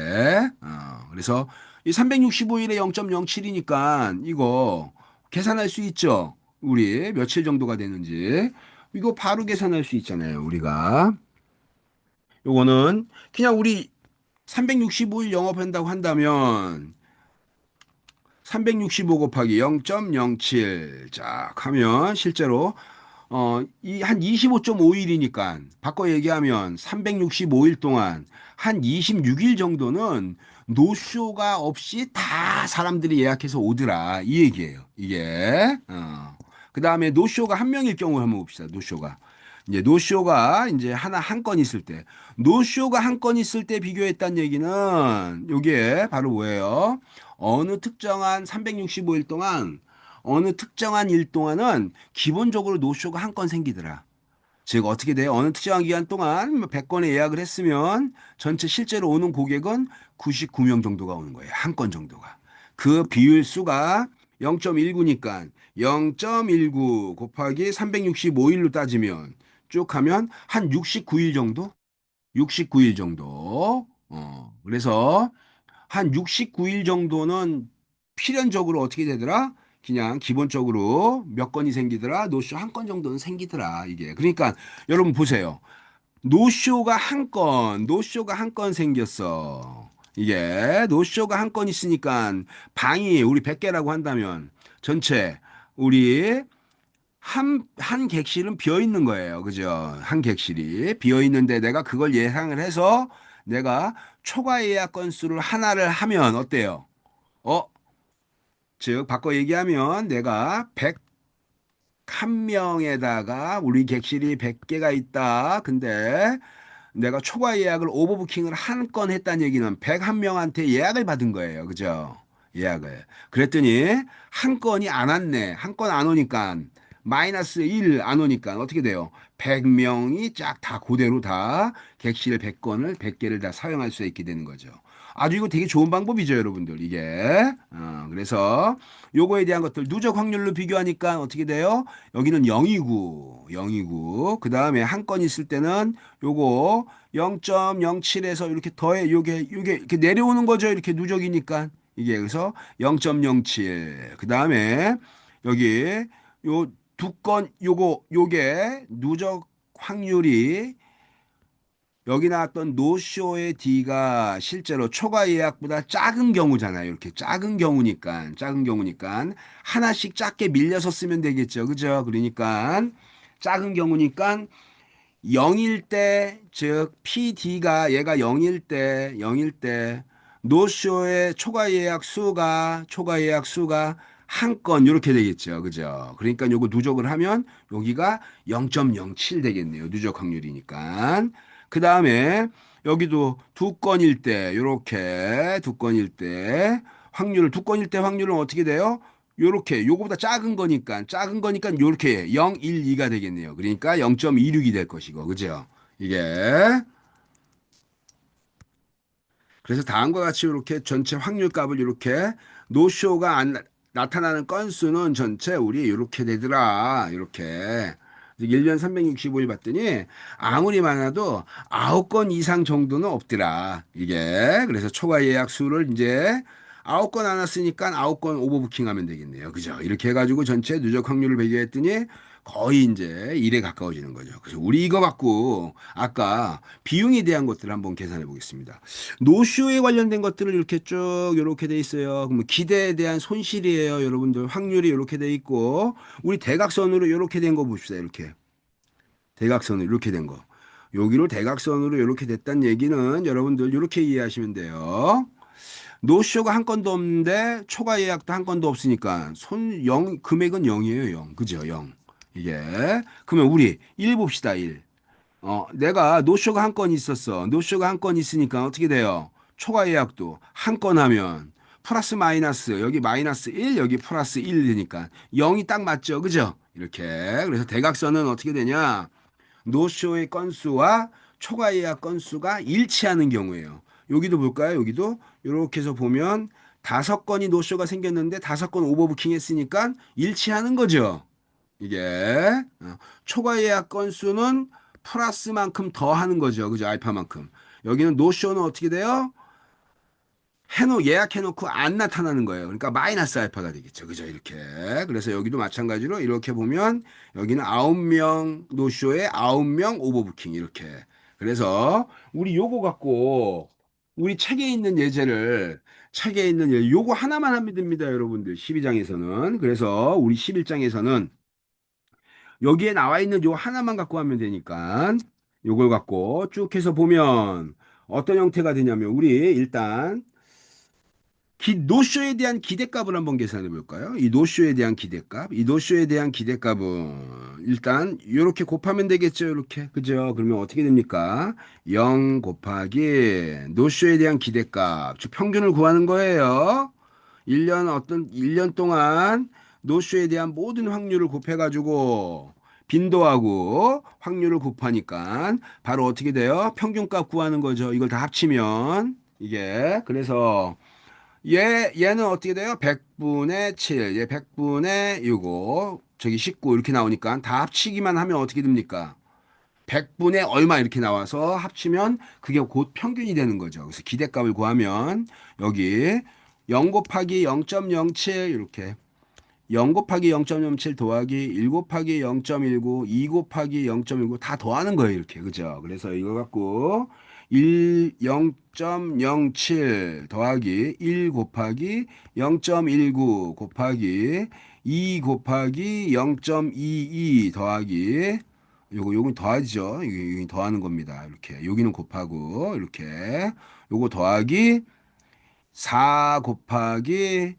그래서 이 365일에 0.07이니까 이거 계산할 수 있죠. 우리 며칠 정도가 되는지 이거 바로 계산할 수 있잖아요. 우리가 요거는 그냥 우리 365일 영업한다고 한다면 365 곱하기 0.07 쫙 하면 실제로 이 한 25.5일이니까 바꿔 얘기하면 365일 동안 한 26일 정도는 노쇼가 없이 다 사람들이 예약해서 오더라 이 얘기예요. 이게 그다음에 노쇼가 한 명일 경우 한번 봅시다. 노쇼가 이제 노쇼가 이제 하나 한 건 있을 때 노쇼가 한 건 있을 때 비교했다는 얘기는 요게 바로 뭐예요? 어느 특정한 365일 동안 어느 특정한 일 동안은 기본적으로 노쇼가 한 건 생기더라. 즉 어떻게 돼요? 어느 특정한 기간 동안 100건의 예약을 했으면 전체 실제로 오는 고객은 99명 정도가 오는 거예요. 한 건 정도가. 그 비율 수가 0.19니까 0.19 곱하기 365일로 따지면 쭉 하면 한 69일 정도? 69일 정도. 그래서 한 69일 정도는 필연적으로 어떻게 되더라? 그냥 기본적으로 몇 건이 생기더라? 노쇼 한 건 정도는 생기더라. 이게. 그러니까 여러분 보세요. 노쇼가 한 건, 노쇼가 한 건 생겼어. 이게 노쇼가 한 건 있으니까 방이 우리 100개라고 한다면 전체 우리 한 객실은 비어 있는 거예요. 그죠? 한 객실이 비어 있는데 내가 그걸 예상을 해서 내가 초과 예약 건수를 하나를 하면 어때요? 어, 즉 바꿔 얘기하면 내가 101명에다가 우리 객실이 100개가 있다. 근데 내가 초과 예약을 오버부킹을 한 건 했다는 얘기는 101명한테 예약을 받은 거예요. 그죠? 예약을. 그랬더니 한 건이 안 왔네. 한 건 안 오니까 마이너스 1 안 오니까 어떻게 돼요? 100명이 쫙 다 그대로 다 객실 100건을 100개를 다 사용할 수 있게 되는 거죠. 아주 이거 되게 좋은 방법이죠, 여러분들. 이게. 그래서 요거에 대한 것들 누적 확률로 비교하니까 어떻게 돼요? 여기는 0이고 0이고 그다음에 한 건 있을 때는 요거 0.07에서 이렇게 더해 요게 이렇게 내려오는 거죠. 이렇게 누적이니까 이게 그래서 0.07 그다음에 여기 요 두 건 요게 누적 확률이 여기 나왔던 노쇼의 D가 실제로 초과 예약보다 작은 경우잖아요. 이렇게 작은 경우니까 하나씩 작게 밀려서 쓰면 되겠죠. 그죠? 그러니까 작은 경우니까 0일 때, 즉 PD가 얘가 0일 때 노쇼의 초과 예약 수가 한 건 이렇게 되겠죠. 그죠? 그러니까 요거 누적을 하면 여기가 0.07 되겠네요. 누적 확률이니까. 그다음에 여기도 두 건일 때 요렇게 두 건일 때 두 건일 때 확률은 어떻게 돼요? 요렇게 요거보다 작은 거니까 요렇게 0, 1, 2가 되겠네요. 그러니까 0.26이 될 것이고 그죠? 이게 그래서 다음과 같이 이렇게 전체 확률 값을 이렇게 노쇼가 나타나는 건수는 전체 우리 이렇게 되더라. 이렇게 1년 365일 봤더니 아무리 많아도 9건 이상 정도는 없더라. 이게 그래서 초과 예약 수를 이제 9건 안 왔으니까 9건 오버부킹 하면 되겠네요. 그죠? 이렇게 해가지고 전체 누적 확률을 비교했더니 거의 이제 1에 가까워지는 거죠. 그래서 우리 이거 갖고 아까 비용에 대한 것들을 한번 계산해 보겠습니다. 노쇼에 관련된 것들을 이렇게 쭉 이렇게 돼 있어요. 그러면 기대에 대한 손실이에요. 여러분들 확률이 이렇게 돼 있고 우리 대각선으로 이렇게 된 거 봅시다. 이렇게 대각선으로 이렇게 된 거. 여기로 대각선으로 이렇게 됐다는 얘기는 여러분들 이렇게 이해하시면 돼요. 노쇼가 한 건도 없는데 초과 예약도 한 건도 없으니까 금액은 0이에요. 0. 그죠? 0. 이게 그러면 우리 1 봅시다. 1. 내가 노쇼가 한 건 있었어. 노쇼가 한 건 있으니까 어떻게 돼요? 초과 예약도 한 건 하면 플러스 마이너스 여기 마이너스 1 여기 플러스 1 되니까 0이 딱 맞죠. 그죠? 이렇게. 그래서 대각선은 어떻게 되냐? 노쇼의 건수와 초과 예약 건수가 일치하는 경우예요. 여기도 볼까요? 여기도 이렇게 해서 보면 5건이 노쇼가 생겼는데 5건 오버부킹 했으니까 일치하는 거죠. 이게 초과 예약 건수는 플러스만큼 더 하는 거죠. 그죠? 알파만큼. 여기는 노쇼는 어떻게 돼요? 예약해놓고 안 나타나는 거예요. 그러니까 마이너스 알파가 되겠죠. 그죠? 이렇게. 그래서 여기도 마찬가지로 이렇게 보면 여기는 9명 노쇼에 9명 오버부킹 이렇게. 그래서 우리 요거 갖고 우리 책에 있는 요거 하나만 하면 됩니다. 여러분들 12장에서는. 그래서 우리 11장에서는 여기에 나와 있는 요 하나만 갖고 하면 되니까 요걸 갖고 쭉 해서 보면 어떤 형태가 되냐면 우리 일단 노쇼에 대한 기대값을 한번 계산해 볼까요? 이 노쇼에 대한 기대값. 이 노쇼에 대한 기대값은 일단 이렇게 곱하면 되겠죠. 이렇게. 그죠? 그러면 어떻게 됩니까? 0 곱하기 노쇼에 대한 기대값. 즉 평균을 구하는 거예요. 1년 동안 노쇼에 대한 모든 확률을 곱해 가지고 빈도하고 확률을 곱하니까 바로 어떻게 돼요? 평균값 구하는 거죠. 이걸 다 합치면 이게 그래서 얘는 어떻게 돼요? 100분의 7, 얘 100분의 요거, 저기 19 이렇게 나오니까 다 합치기만 하면 어떻게 됩니까? 100분의 얼마 이렇게 나와서 합치면 그게 곧 평균이 되는 거죠. 그래서 기대값을 구하면 여기 0 곱하기 0.07 이렇게 0 곱하기 0.07 더하기 1 곱하기 0.19, 2 곱하기 0.19 다 더하는 거예요. 이렇게. 그죠? 그래서 이거 갖고 0.07 더하기 1 곱하기 0.19 곱하기 2 곱하기 0.22 더하기 요건 더하죠. 이게 더하는 겁니다. 이렇게. 여기는 곱하고 이렇게. 요거 더하기 4 곱하기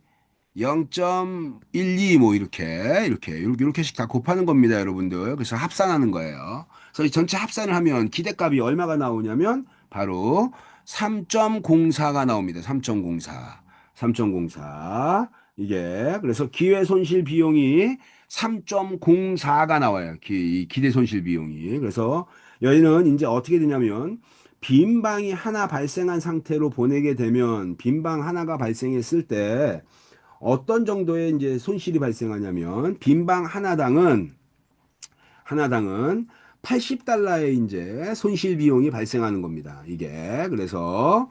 0.12 뭐 이렇게씩 다 곱하는 겁니다, 여러분들. 그래서 합산하는 거예요. 그래서 이 전체 합산을 하면 기대값이 얼마가 나오냐면 바로 3.04가 나옵니다. 3.04. 3.04. 이게 그래서 기회 손실 비용이 3.04가 나와요. 기대 손실 비용이. 그래서 여기는 이제 어떻게 되냐면 빈 방이 하나 발생한 상태로 보내게 되면 빈방 하나가 발생했을 때 어떤 정도의 이제 손실이 발생하냐면 빈방 하나당은 80달러의 이제 손실 비용이 발생하는 겁니다. 이게 그래서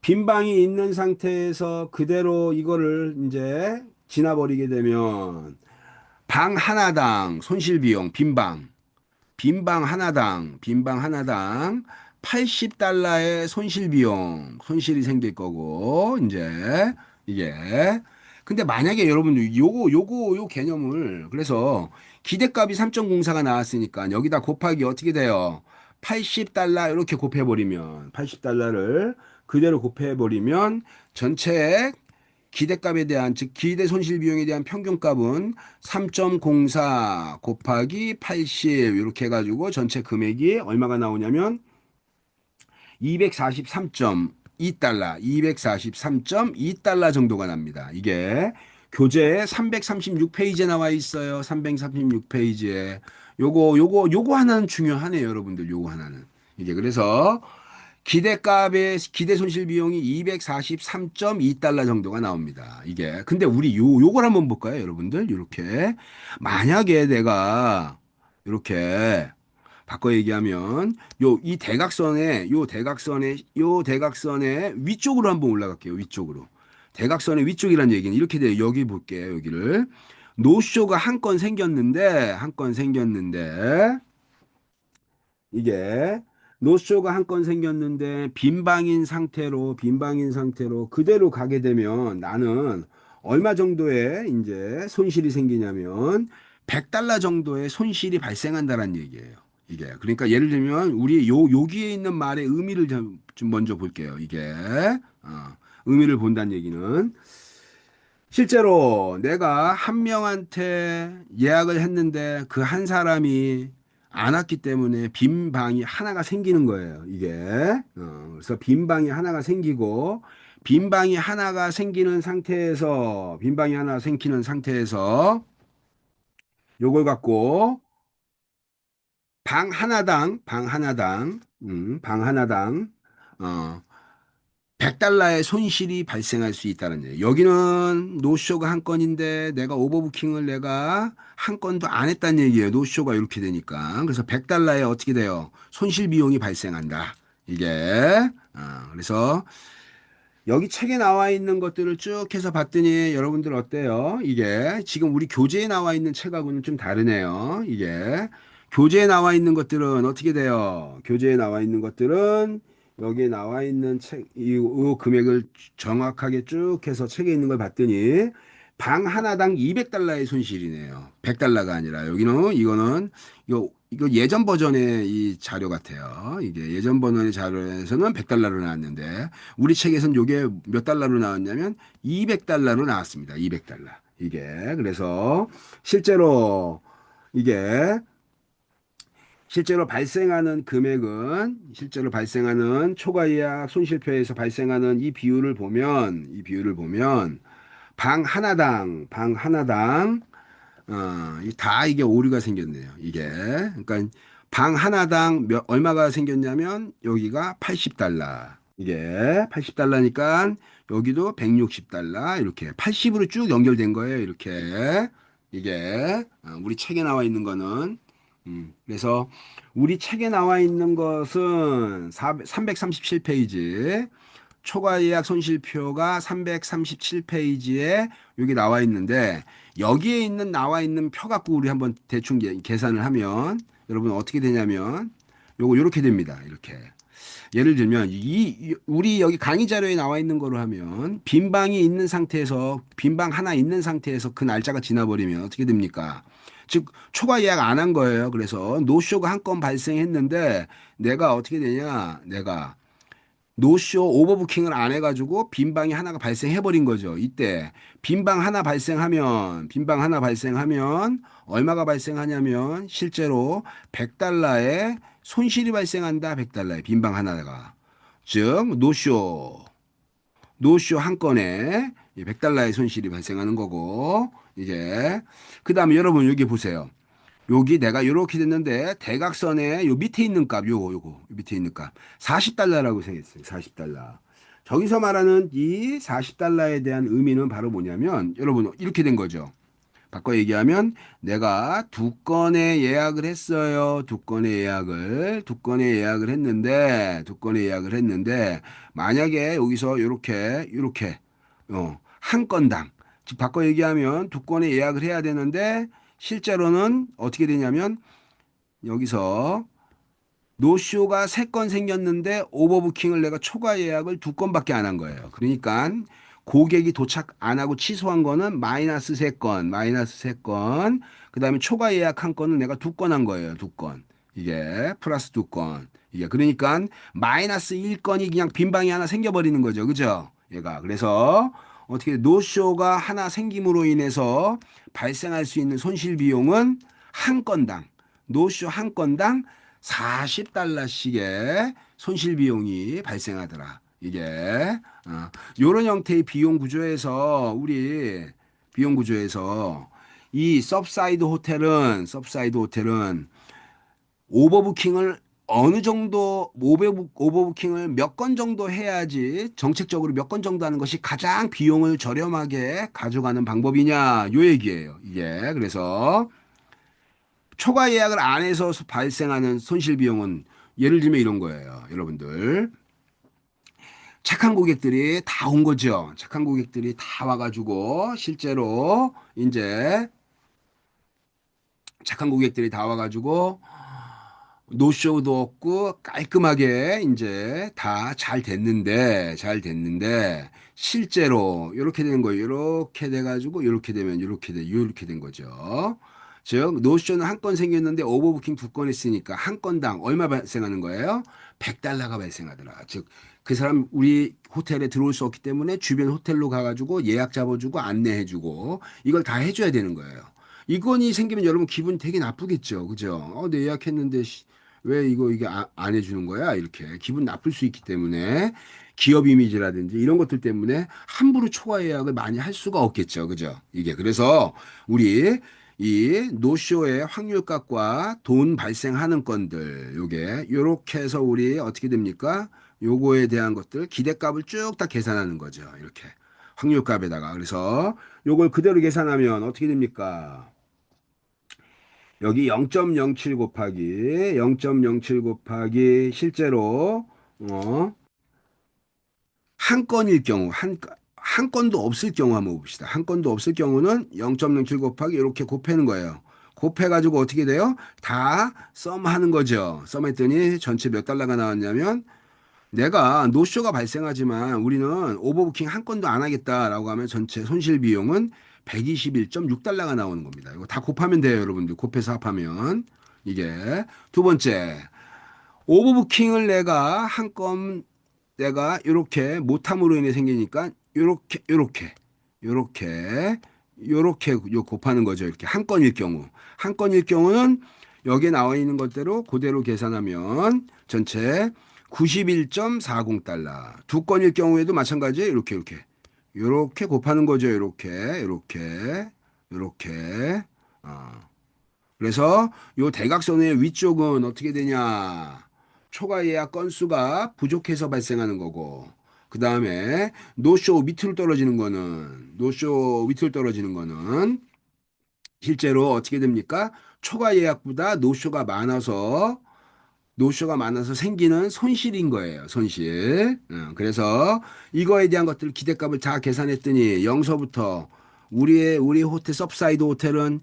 빈방이 있는 상태에서 그대로 이거를 이제 지나버리게 되면 방 하나당 손실 비용 빈방 하나당 80달러의 손실 비용, 손실이 생길 거고, 이제, 이게. 근데 만약에 여러분들 요 개념을, 그래서 기대값이 3.04가 나왔으니까 여기다 곱하기 어떻게 돼요? 80달러 이렇게 곱해버리면, 80달러를 그대로 곱해버리면 전체 기대값에 대한, 즉, 기대 손실 비용에 대한 평균값은 3.04 곱하기 80 이렇게 해가지고 전체 금액이 얼마가 나오냐면 243.2달러, 243.2달러 정도가 납니다. 이게 교재에 336페이지에 나와 있어요. 336페이지에. 요거 하나는 중요하네요, 여러분들. 요거 하나는. 이게 그래서 기대값의 기대 손실 비용이 243.2달러 정도가 나옵니다. 이게 근데 우리 요걸 한번 볼까요, 여러분들? 이렇게 만약에 내가 이렇게 바꿔 얘기하면 요 대각선의 위쪽으로 한번 올라갈게요. 위쪽으로. 대각선의 위쪽이란 얘기는 이렇게 돼요. 여기 볼게요. 여기를 노쇼가 한 건 생겼는데 이게 노쇼가 한 건 생겼는데 빈방인 상태로 그대로 가게 되면 나는 얼마 정도의 이제 손실이 생기냐면 100달러 정도의 손실이 발생한다는 얘기예요. 이게 그러니까 예를 들면 우리 여기에 있는 말의 의미를 좀 먼저 볼게요. 이게 의미를 본다는 얘기는 실제로 내가 한 명한테 예약을 했는데 그 한 사람이 안 왔기 때문에 빈 방이 하나가 생기는 거예요. 이게. 그래서 빈 방이 하나가 생기고 빈 방이 하나 생기는 상태에서 요걸 갖고 방 하나당 어, 100달러의 손실이 발생할 수 있다는 얘기예요. 여기는 노쇼가 한 건인데 내가 오버부킹을 내가 한 건도 안 했다는 얘기예요. 노쇼가 이렇게 되니까. 그래서 100달러에 어떻게 돼요? 손실 비용이 발생한다. 이게. 그래서 여기 책에 나와 있는 것들을 쭉 해서 봤더니 여러분들 어때요? 이게 지금 우리 교재에 나와 있는 책하고는 좀 다르네요. 이게 교재에 나와 있는 것들은 어떻게 돼요? 교재에 나와 있는 것들은 여기에 나와 있는 이 금액을 정확하게 쭉 해서 책에 있는 걸 봤더니 방 하나당 200달러의 손실이네요. 100달러가 아니라 여기는 이거 예전 버전의 이 자료 같아요. 이게 예전 버전의 자료에서는 100달러로 나왔는데 우리 책에서는 이게 몇 달러로 나왔냐면 200달러로 나왔습니다. 200달러. 이게 그래서 실제로 이게 실제로 발생하는 금액은 실제로 발생하는 초과 예약 손실표에서 발생하는 이 비율을 보면 방 하나당 다 이게 오류가 생겼네요. 이게. 그러니까 방 하나당 얼마가 생겼냐면 여기가 80달러. 이게 80달러니까 여기도 160달러 이렇게 80으로 쭉 연결된 거예요. 이렇게 이게 우리 책에 나와 있는 거는 그래서 우리 책에 나와 있는 것은 337페이지 초과 예약 손실표가 337페이지에 여기 나와 있는데 여기에 있는 나와 있는 표 갖고 우리 한번 대충 계산을 하면 여러분 어떻게 되냐면 요거 이렇게 됩니다. 이렇게 예를 들면 우리 여기 강의 자료에 나와 있는 거로 하면 빈 방이 있는 상태에서 빈방 하나 있는 상태에서 그 날짜가 지나버리면 어떻게 됩니까? 즉 초과 예약 안 한 거예요. 그래서 노쇼가 한 건 발생했는데 내가 어떻게 되냐? 내가 노쇼 오버부킹을 안 해가지고 빈 방이 하나가 발생해버린 거죠. 이때 빈방 하나 발생하면 얼마가 발생하냐면 실제로 100달러의 손실이 발생한다. 100달러의 빈방 하나가. 즉 노쇼 한 건에 100달러의 손실이 발생하는 거고 이제 그다음에 여러분 여기 보세요. 여기 내가 이렇게 됐는데 대각선에 요 밑에 있는 값 요거 밑에 있는 값 40달러라고 생겼어요. 40달러. 저기서 말하는 이 40달러에 대한 의미는 바로 뭐냐면 여러분 이렇게 된 거죠. 바꿔 얘기하면 내가 두 건의 예약을 했어요. 두 건의 예약을 했는데 만약에 여기서 요렇게 한 건당 즉 바꿔 얘기하면 두 건의 예약을 해야 되는데 실제로는 어떻게 되냐면 여기서 노쇼가 세 건 생겼는데 오버부킹을 내가 초과 예약을 두 건밖에 안 한 거예요. 그러니까 고객이 도착 안 하고 취소한 거는 마이너스 세 건, 마이너스 세 건. 그다음에 초과 예약 한 건은 내가 두 건 한 거예요. 두 건. 이게 플러스 두 건. 이게 그러니까 마이너스 1건이 그냥 빈 방이 하나 생겨버리는 거죠. 그죠? 얘가. 그래서 어떻게 노쇼가 하나 생김으로 인해서 발생할 수 있는 손실 비용은 한 건당 노쇼 한 건당 40달러씩의 손실 비용이 발생하더라. 이게 이런 형태의 비용 구조에서 우리 비용 구조에서 이 서브사이드 호텔은 오버부킹을 어느 정도 오버부킹을 몇 건 정도 해야지 정책적으로 몇 건 정도 하는 것이 가장 비용을 저렴하게 가져가는 방법이냐 요 얘기예요. 이게 그래서 초과 예약을 안 해서 발생하는 손실 비용은 예를 들면 이런 거예요. 여러분들. 착한 고객들이 다 온 거죠. 착한 고객들이 다 와가지고 실제로 이제 착한 고객들이 다 와가지고 노쇼도 없고 깔끔하게 이제 다 잘 됐는데 실제로 이렇게 되는 거예요. 이렇게 돼가지고 이렇게 되면 이렇게 된 거죠. 즉 노쇼는 한 건 생겼는데 오버부킹 두 건 했으니까 한 건당 얼마 발생하는 거예요? 100달러가 발생하더라. 즉 그 사람 우리 호텔에 들어올 수 없기 때문에 주변 호텔로 가가지고 예약 잡아주고 안내해주고 이걸 다 해줘야 되는 거예요. 이건이 생기면 여러분 기분 되게 나쁘겠죠. 그죠? 내 예약했는데 왜 이게 안 해주는 거야? 이렇게 기분 나쁠 수 있기 때문에 기업 이미지라든지 이런 것들 때문에 함부로 초과 예약을 많이 할 수가 없겠죠. 그죠? 이게 그래서 우리 이 노쇼의 확률값과 돈 발생하는 건들 요게 요렇게 해서 우리 어떻게 됩니까? 요거에 대한 것들 기대값을 쭉 다 계산하는 거죠. 이렇게 확률값에다가 그래서 요걸 그대로 계산하면 어떻게 됩니까? 여기 0.07 곱하기 실제로 어, 한 건일 경우 한 건도 없을 경우 한번 봅시다. 한 건도 없을 경우는 0.07 곱하기 이렇게 곱하는 거예요. 곱해가지고 어떻게 돼요? 다 썸하는 거죠. 썸했더니 전체 몇 달러가 나왔냐면 내가 노쇼가 발생하지만 우리는 오버부킹 한 건도 안 하겠다라고 하면 전체 손실 비용은 121.6달러가 나오는 겁니다. 이거 다 곱하면 돼요, 여러분들. 곱해서 합하면. 이게 두 번째. 오버부킹을 내가 이렇게 못함으로 인해 생기니까 요렇게 요 곱하는 거죠. 이렇게 한 건일 경우. 한 건일 경우는 여기에 나와 있는 것대로 그대로 계산하면 전체 91.40달러. 두 건일 경우에도 마찬가지 이렇게 곱하는 거죠. 이렇게. 어. 그래서 요 대각선의 위쪽은 어떻게 되냐? 초과 예약 건수가 부족해서 발생하는 거고, 그 다음에 노쇼 밑으로 떨어지는 거는, 노쇼 밑으로 떨어지는 거는 실제로 어떻게 됩니까? 초과 예약보다 노쇼가 많아서 생기는 손실인 거예요. 손실. 그래서 이거에 대한 것들 기대값을 다 계산했더니 영서부터 우리 호텔 서브사이드 호텔은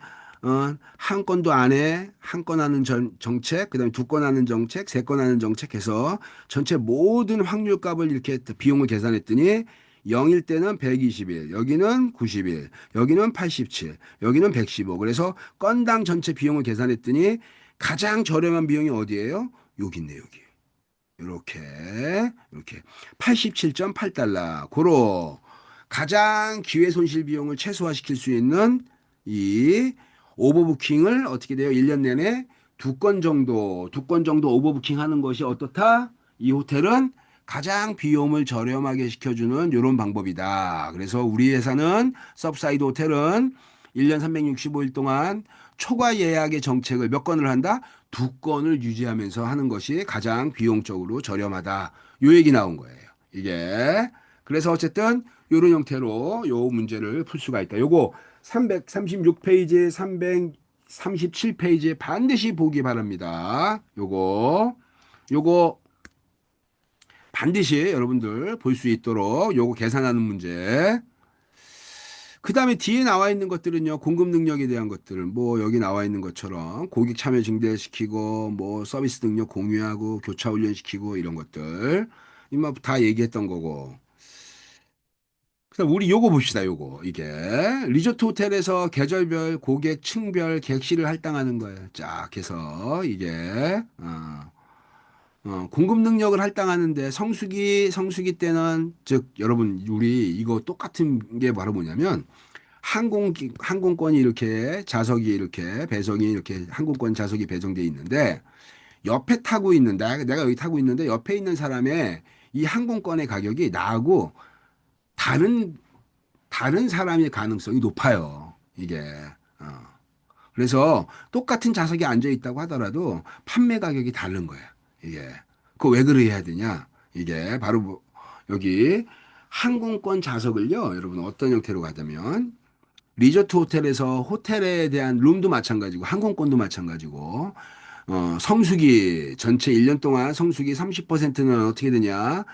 한 건도 안 해. 한 건 하는 정책, 그다음에 두 건 하는 정책, 세 건 하는 정책 해서 전체 모든 확률값을 이렇게 비용을 계산했더니 0일 때는 120일, 여기는 90일, 여기는 87, 여기는 115. 그래서 건당 전체 비용을 계산했더니 가장 저렴한 비용이 어디예요? 여기 있네, 여기. 이렇게 87.8달러. 고로 가장 기회 손실 비용을 최소화시킬 수 있는 이 오버부킹을 어떻게 돼요? 1년 내내 두 건 정도 오버부킹 하는 것이 어떻다? 이 호텔은 가장 비용을 저렴하게 시켜주는 이런 방법이다. 그래서 우리 회사는 서브사이드 호텔은 1년 365일 동안 초과 예약의 정책을 몇 건을 한다? 두 건을 유지하면서 하는 것이 가장 비용적으로 저렴하다. 요 얘기 나온 거예요. 이게. 그래서 어쨌든 요런 형태로 요 문제를 풀 수가 있다. 요거 336페이지, 337페이지에 반드시 보기 바랍니다. 요거 반드시 여러분들 볼 수 있도록 요거 계산하는 문제. 그 다음에 뒤에 나와 있는 것들은요, 공급 능력에 대한 것들은 뭐 여기 나와 있는 것처럼 고객 참여 증대시키고 뭐 서비스 능력 공유하고 교차 훈련시키고 이런 것들 이마 다 얘기했던 거고. 그다음 우리 요거 봅시다. 요거 이게 리조트 호텔에서 계절별 고객 층별 객실을 할당하는 거예요. 쫙 해서 이게 공급 능력을 할당하는데 성수기 때는 즉 여러분 우리 이거 똑같은 게 바로 뭐냐면 항공권이 이렇게 좌석이 이렇게 배송이 이렇게 항공권 좌석이 배정돼 있는데 옆에 타고 있는 내가 여기 타고 있는데 옆에 있는 사람의 이 항공권의 가격이 나하고 다른 사람의 가능성이 높아요. 이게 어. 그래서 똑같은 좌석에 앉아 있다고 하더라도 판매 가격이 다른 거야. 이게 그거 왜 그래야 되냐? 이게 바로 여기 항공권 좌석을요. 여러분 어떤 형태로 가자면 리조트 호텔에서 호텔에 대한 룸도 마찬가지고 항공권도 마찬가지고 성수기 전체 1년 동안 성수기 30%는 어떻게 되냐?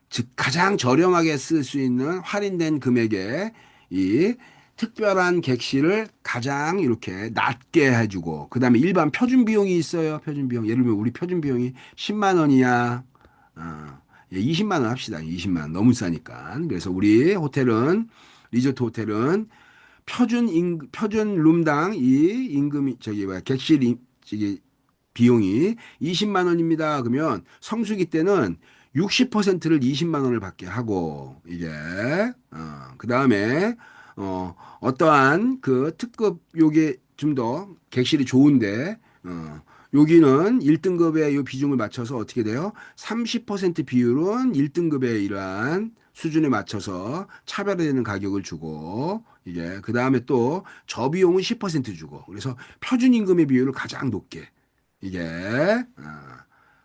즉 가장 저렴하게 쓸 수 있는 할인된 금액에 이 특별한 객실을 가장 이렇게 낮게 해주고 그다음에 일반 표준 비용이 있어요. 표준 비용. 예를 들면 우리 표준 비용이 10만 원이야. 20만 원 합시다. 20만 원 너무 싸니까. 그래서 우리 호텔은 리조트 호텔은 표준 룸당 이 임금이 저기 뭐야 객실 저기 비용이 20만 원입니다. 그러면 성수기 때는 60%를 20만 원을 받게 하고 이게 그다음에 어떠한 그 특급 요게 좀 더 객실이 좋은데 여기는 1등급의 요 비중을 맞춰서 어떻게 돼요? 30% 비율은 1등급의 이러한 수준에 맞춰서 차별화되는 가격을 주고 이게 그다음에 또 저비용은 10% 주고 그래서 표준 임금의 비율을 가장 높게 이게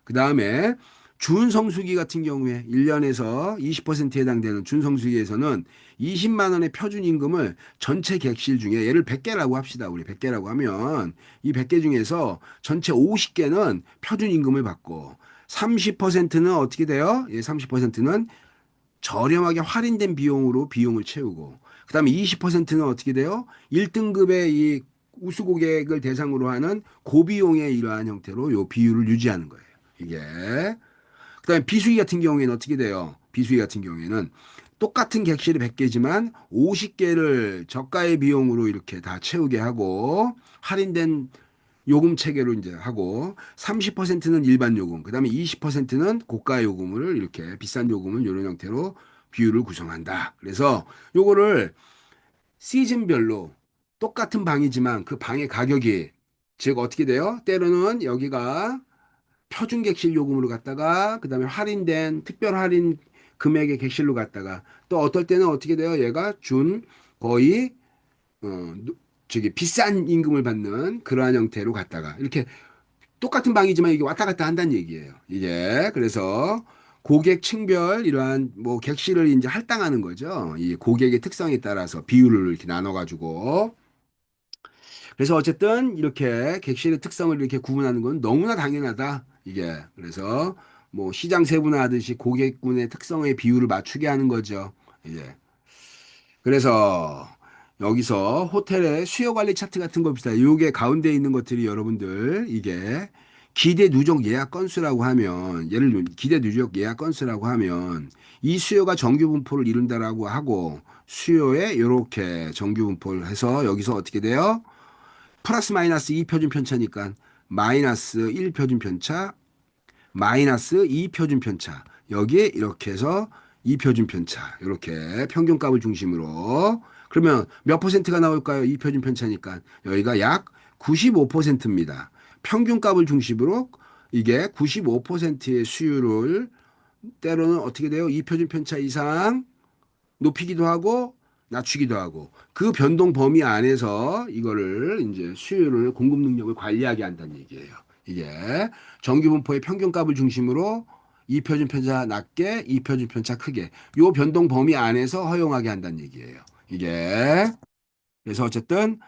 그다음에 준성수기 같은 경우에 1년에서 20%에 해당되는 준성수기에서는 20만 원의 표준 임금을 전체 객실 중에 예를 100개라고 합시다. 우리 100개라고 하면 이 100개 중에서 전체 50개는 표준 임금을 받고 30%는 어떻게 돼요? 예, 30%는 저렴하게 할인된 비용으로 비용을 채우고 그다음에 20%는 어떻게 돼요? 1등급의 이 우수 고객을 대상으로 하는 고비용의 이러한 형태로 요 비율을 유지하는 거예요. 이게 그다음에 비수기 같은 경우에는 어떻게 돼요? 비수기 같은 경우에는 똑같은 객실이 100개지만 50개를 저가의 비용으로 이렇게 다 채우게 하고 할인된 요금 체계로 이제 하고 30%는 일반 요금, 그다음에 20%는 고가 요금을 이렇게 비싼 요금을 이런 형태로 비율을 구성한다. 그래서 요거를 시즌별로 똑같은 방이지만 그 방의 가격이 즉 어떻게 돼요? 때로는 여기가 표준 객실 요금으로 갔다가 그다음에 할인된 특별 할인 금액의 객실로 갔다가 또 어떨 때는 어떻게 돼요? 얘가 준 거의 어 저기 비싼 임금을 받는 그러한 형태로 갔다가 이렇게 똑같은 방이지만 이게 왔다 갔다 한다는 얘기예요. 이게 그래서 고객 층별 이러한 뭐 객실을 이제 할당하는 거죠. 이 고객의 특성에 따라서 비율을 이렇게 나눠가지고 그래서 어쨌든 이렇게 객실의 특성을 이렇게 구분하는 건 너무나 당연하다. 이게 그래서 뭐 시장 세분화하듯이 고객군의 특성의 비율을 맞추게 하는 거죠. 이제 그래서 여기서 호텔의 수요 관리 차트 같은 거 봅시다. 요게 가운데 있는 것들이 여러분들 이게 기대 누적 예약 건수라고 하면 예를 들면 기대 누적 예약 건수라고 하면 이 수요가 정규 분포를 이룬다라고 하고 수요에 이렇게 정규 분포를 해서 여기서 어떻게 돼요? 플러스 마이너스 2표준 편차니까 마이너스 1표준 편차 마이너스 2표준 편차. 여기에 이렇게 해서 2표준 편차. 이렇게 평균값을 중심으로. 그러면 몇 퍼센트가 나올까요? 2표준 편차니까. 여기가 약 95%입니다. 평균값을 중심으로 이게 95%의 수율을 때로는 어떻게 돼요? 2표준 편차 이상 높이기도 하고 낮추기도 하고 그 변동 범위 안에서 이거를 이제 수요를 공급 능력을 관리하게 한다는 얘기예요. 이게 정규 분포의 평균값을 중심으로 이 표준 편차 낮게, 이 표준 편차 크게 요 변동 범위 안에서 허용하게 한다는 얘기예요. 이게 그래서 어쨌든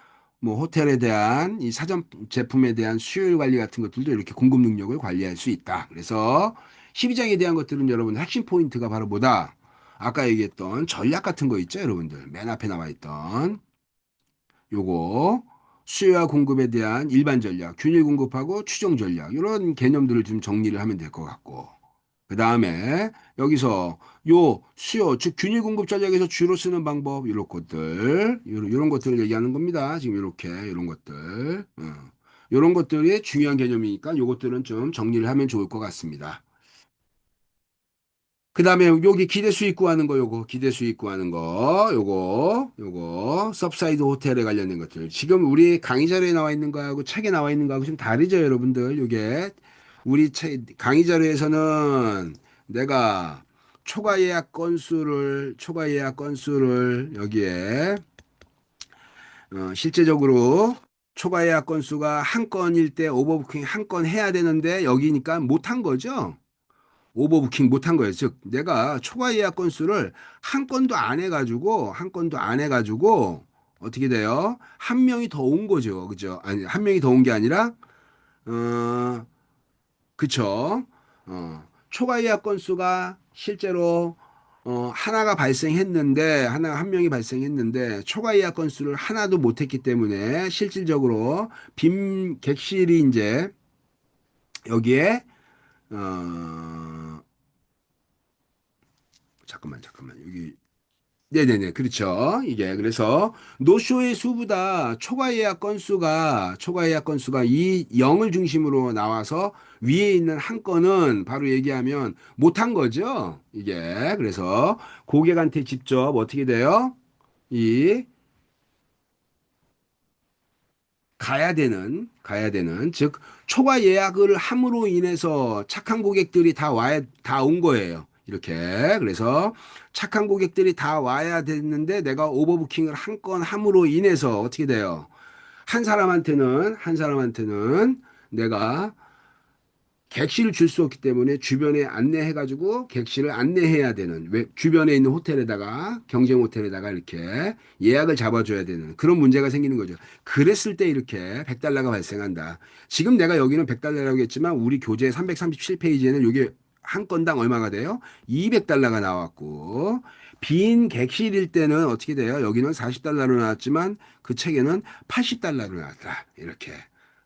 뭐 호텔에 대한 이 사전 제품에 대한 수요일 관리 같은 것들도 이렇게 공급 능력을 관리할 수 있다. 그래서 12장에 대한 것들은 여러분 핵심 포인트가 바로 뭐다? 아까 얘기했던 전략 같은 거 있죠, 여러분들. 맨 앞에 나와 있던 요거 수요와 공급에 대한 일반 전략, 균일 공급하고 추정 전략 이런 개념들을 좀 정리를 하면 될 것 같고 그 다음에 여기서 요 수요, 즉 균일 공급 전략에서 주로 쓰는 방법 이런 것들, 이런 것들을 얘기하는 겁니다. 지금 이렇게 이런 것들, 이런 것들이 중요한 개념이니까 요것들은 좀 정리를 하면 좋을 것 같습니다. 그 다음에 여기 기대 수익 구하는 거 요거 기대 수익 구하는 거 요거 서브사이드 호텔에 관련된 것들 지금 우리 강의 자료에 나와 있는 거하고 책에 나와 있는 거하고 좀 다르죠 여러분들 요게 우리 강의 자료에서는 내가 초과 예약 건수를 여기에 실제적으로 초과 예약 건수가 한 건일 때 오버부킹 한 건 해야 되는데 여기니까 못 한 거죠. 오버부킹 못한 거예요. 즉, 내가 초과 예약 건수를 한 건도 안 해가지고, 한 건도 안 해가지고, 어떻게 돼요? 한 명이 더 온 거죠. 그죠? 아니, 한 명이 더 온 게 아니라, 어, 그쵸. 초과 예약 건수가 실제로, 하나가 발생했는데, 하나, 한 명이 발생했는데, 초과 예약 건수를 하나도 못했기 때문에, 실질적으로 빈 객실이 이제, 여기에, 어, 잠깐만. 여기 네네네, 그렇죠. 이게 그래서 노쇼의 수보다 초과 예약 건수가 이 0을 중심으로 나와서 위에 있는 한 건은 바로 얘기하면 못한 거죠. 이게 그래서 고객한테 직접 어떻게 돼요? 이 가야 되는, 즉, 초과 예약을 함으로 인해서 착한 고객들이 다 온 거예요. 이렇게. 그래서 착한 고객들이 다 와야 됐는데 내가 오버부킹을 한 건 함으로 인해서 어떻게 돼요? 한 사람한테는 내가 객실을 줄 수 없기 때문에 주변에 안내해가지고 객실을 안내해야 되는, 왜 주변에 있는 호텔에다가, 경쟁 호텔에다가 이렇게 예약을 잡아줘야 되는 그런 문제가 생기는 거죠. 그랬을 때 이렇게 100달러가 발생한다. 지금 내가 여기는 100달러라고 했지만 우리 교재 337페이지에는 이게 한 건당 얼마가 돼요? 200달러가 나왔고, 빈 객실일 때는 어떻게 돼요? 여기는 40달러로 나왔지만 그 책에는 80달러로 나왔다. 이렇게.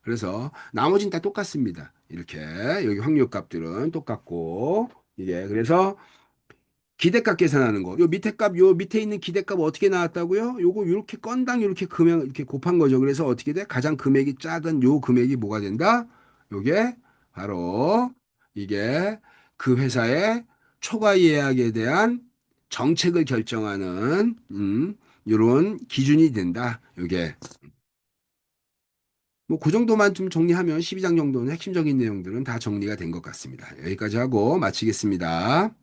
그래서 나머지는 다 똑같습니다. 이렇게 여기 확률 값들은 똑같고 이게 그래서 기대값 계산하는 거. 요 밑에 있는 기대값 어떻게 나왔다고요? 요거 이렇게 건당 이렇게 금액 이렇게 곱한 거죠. 그래서 어떻게 돼? 가장 금액이 작은 요 금액이 뭐가 된다? 요게 바로 이게 그 회사의 초과 예약에 대한 정책을 결정하는 요런 기준이 된다. 요게 뭐 그 정도만 좀 정리하면 12장 정도는 핵심적인 내용들은 다 정리가 된 것 같습니다. 여기까지 하고 마치겠습니다.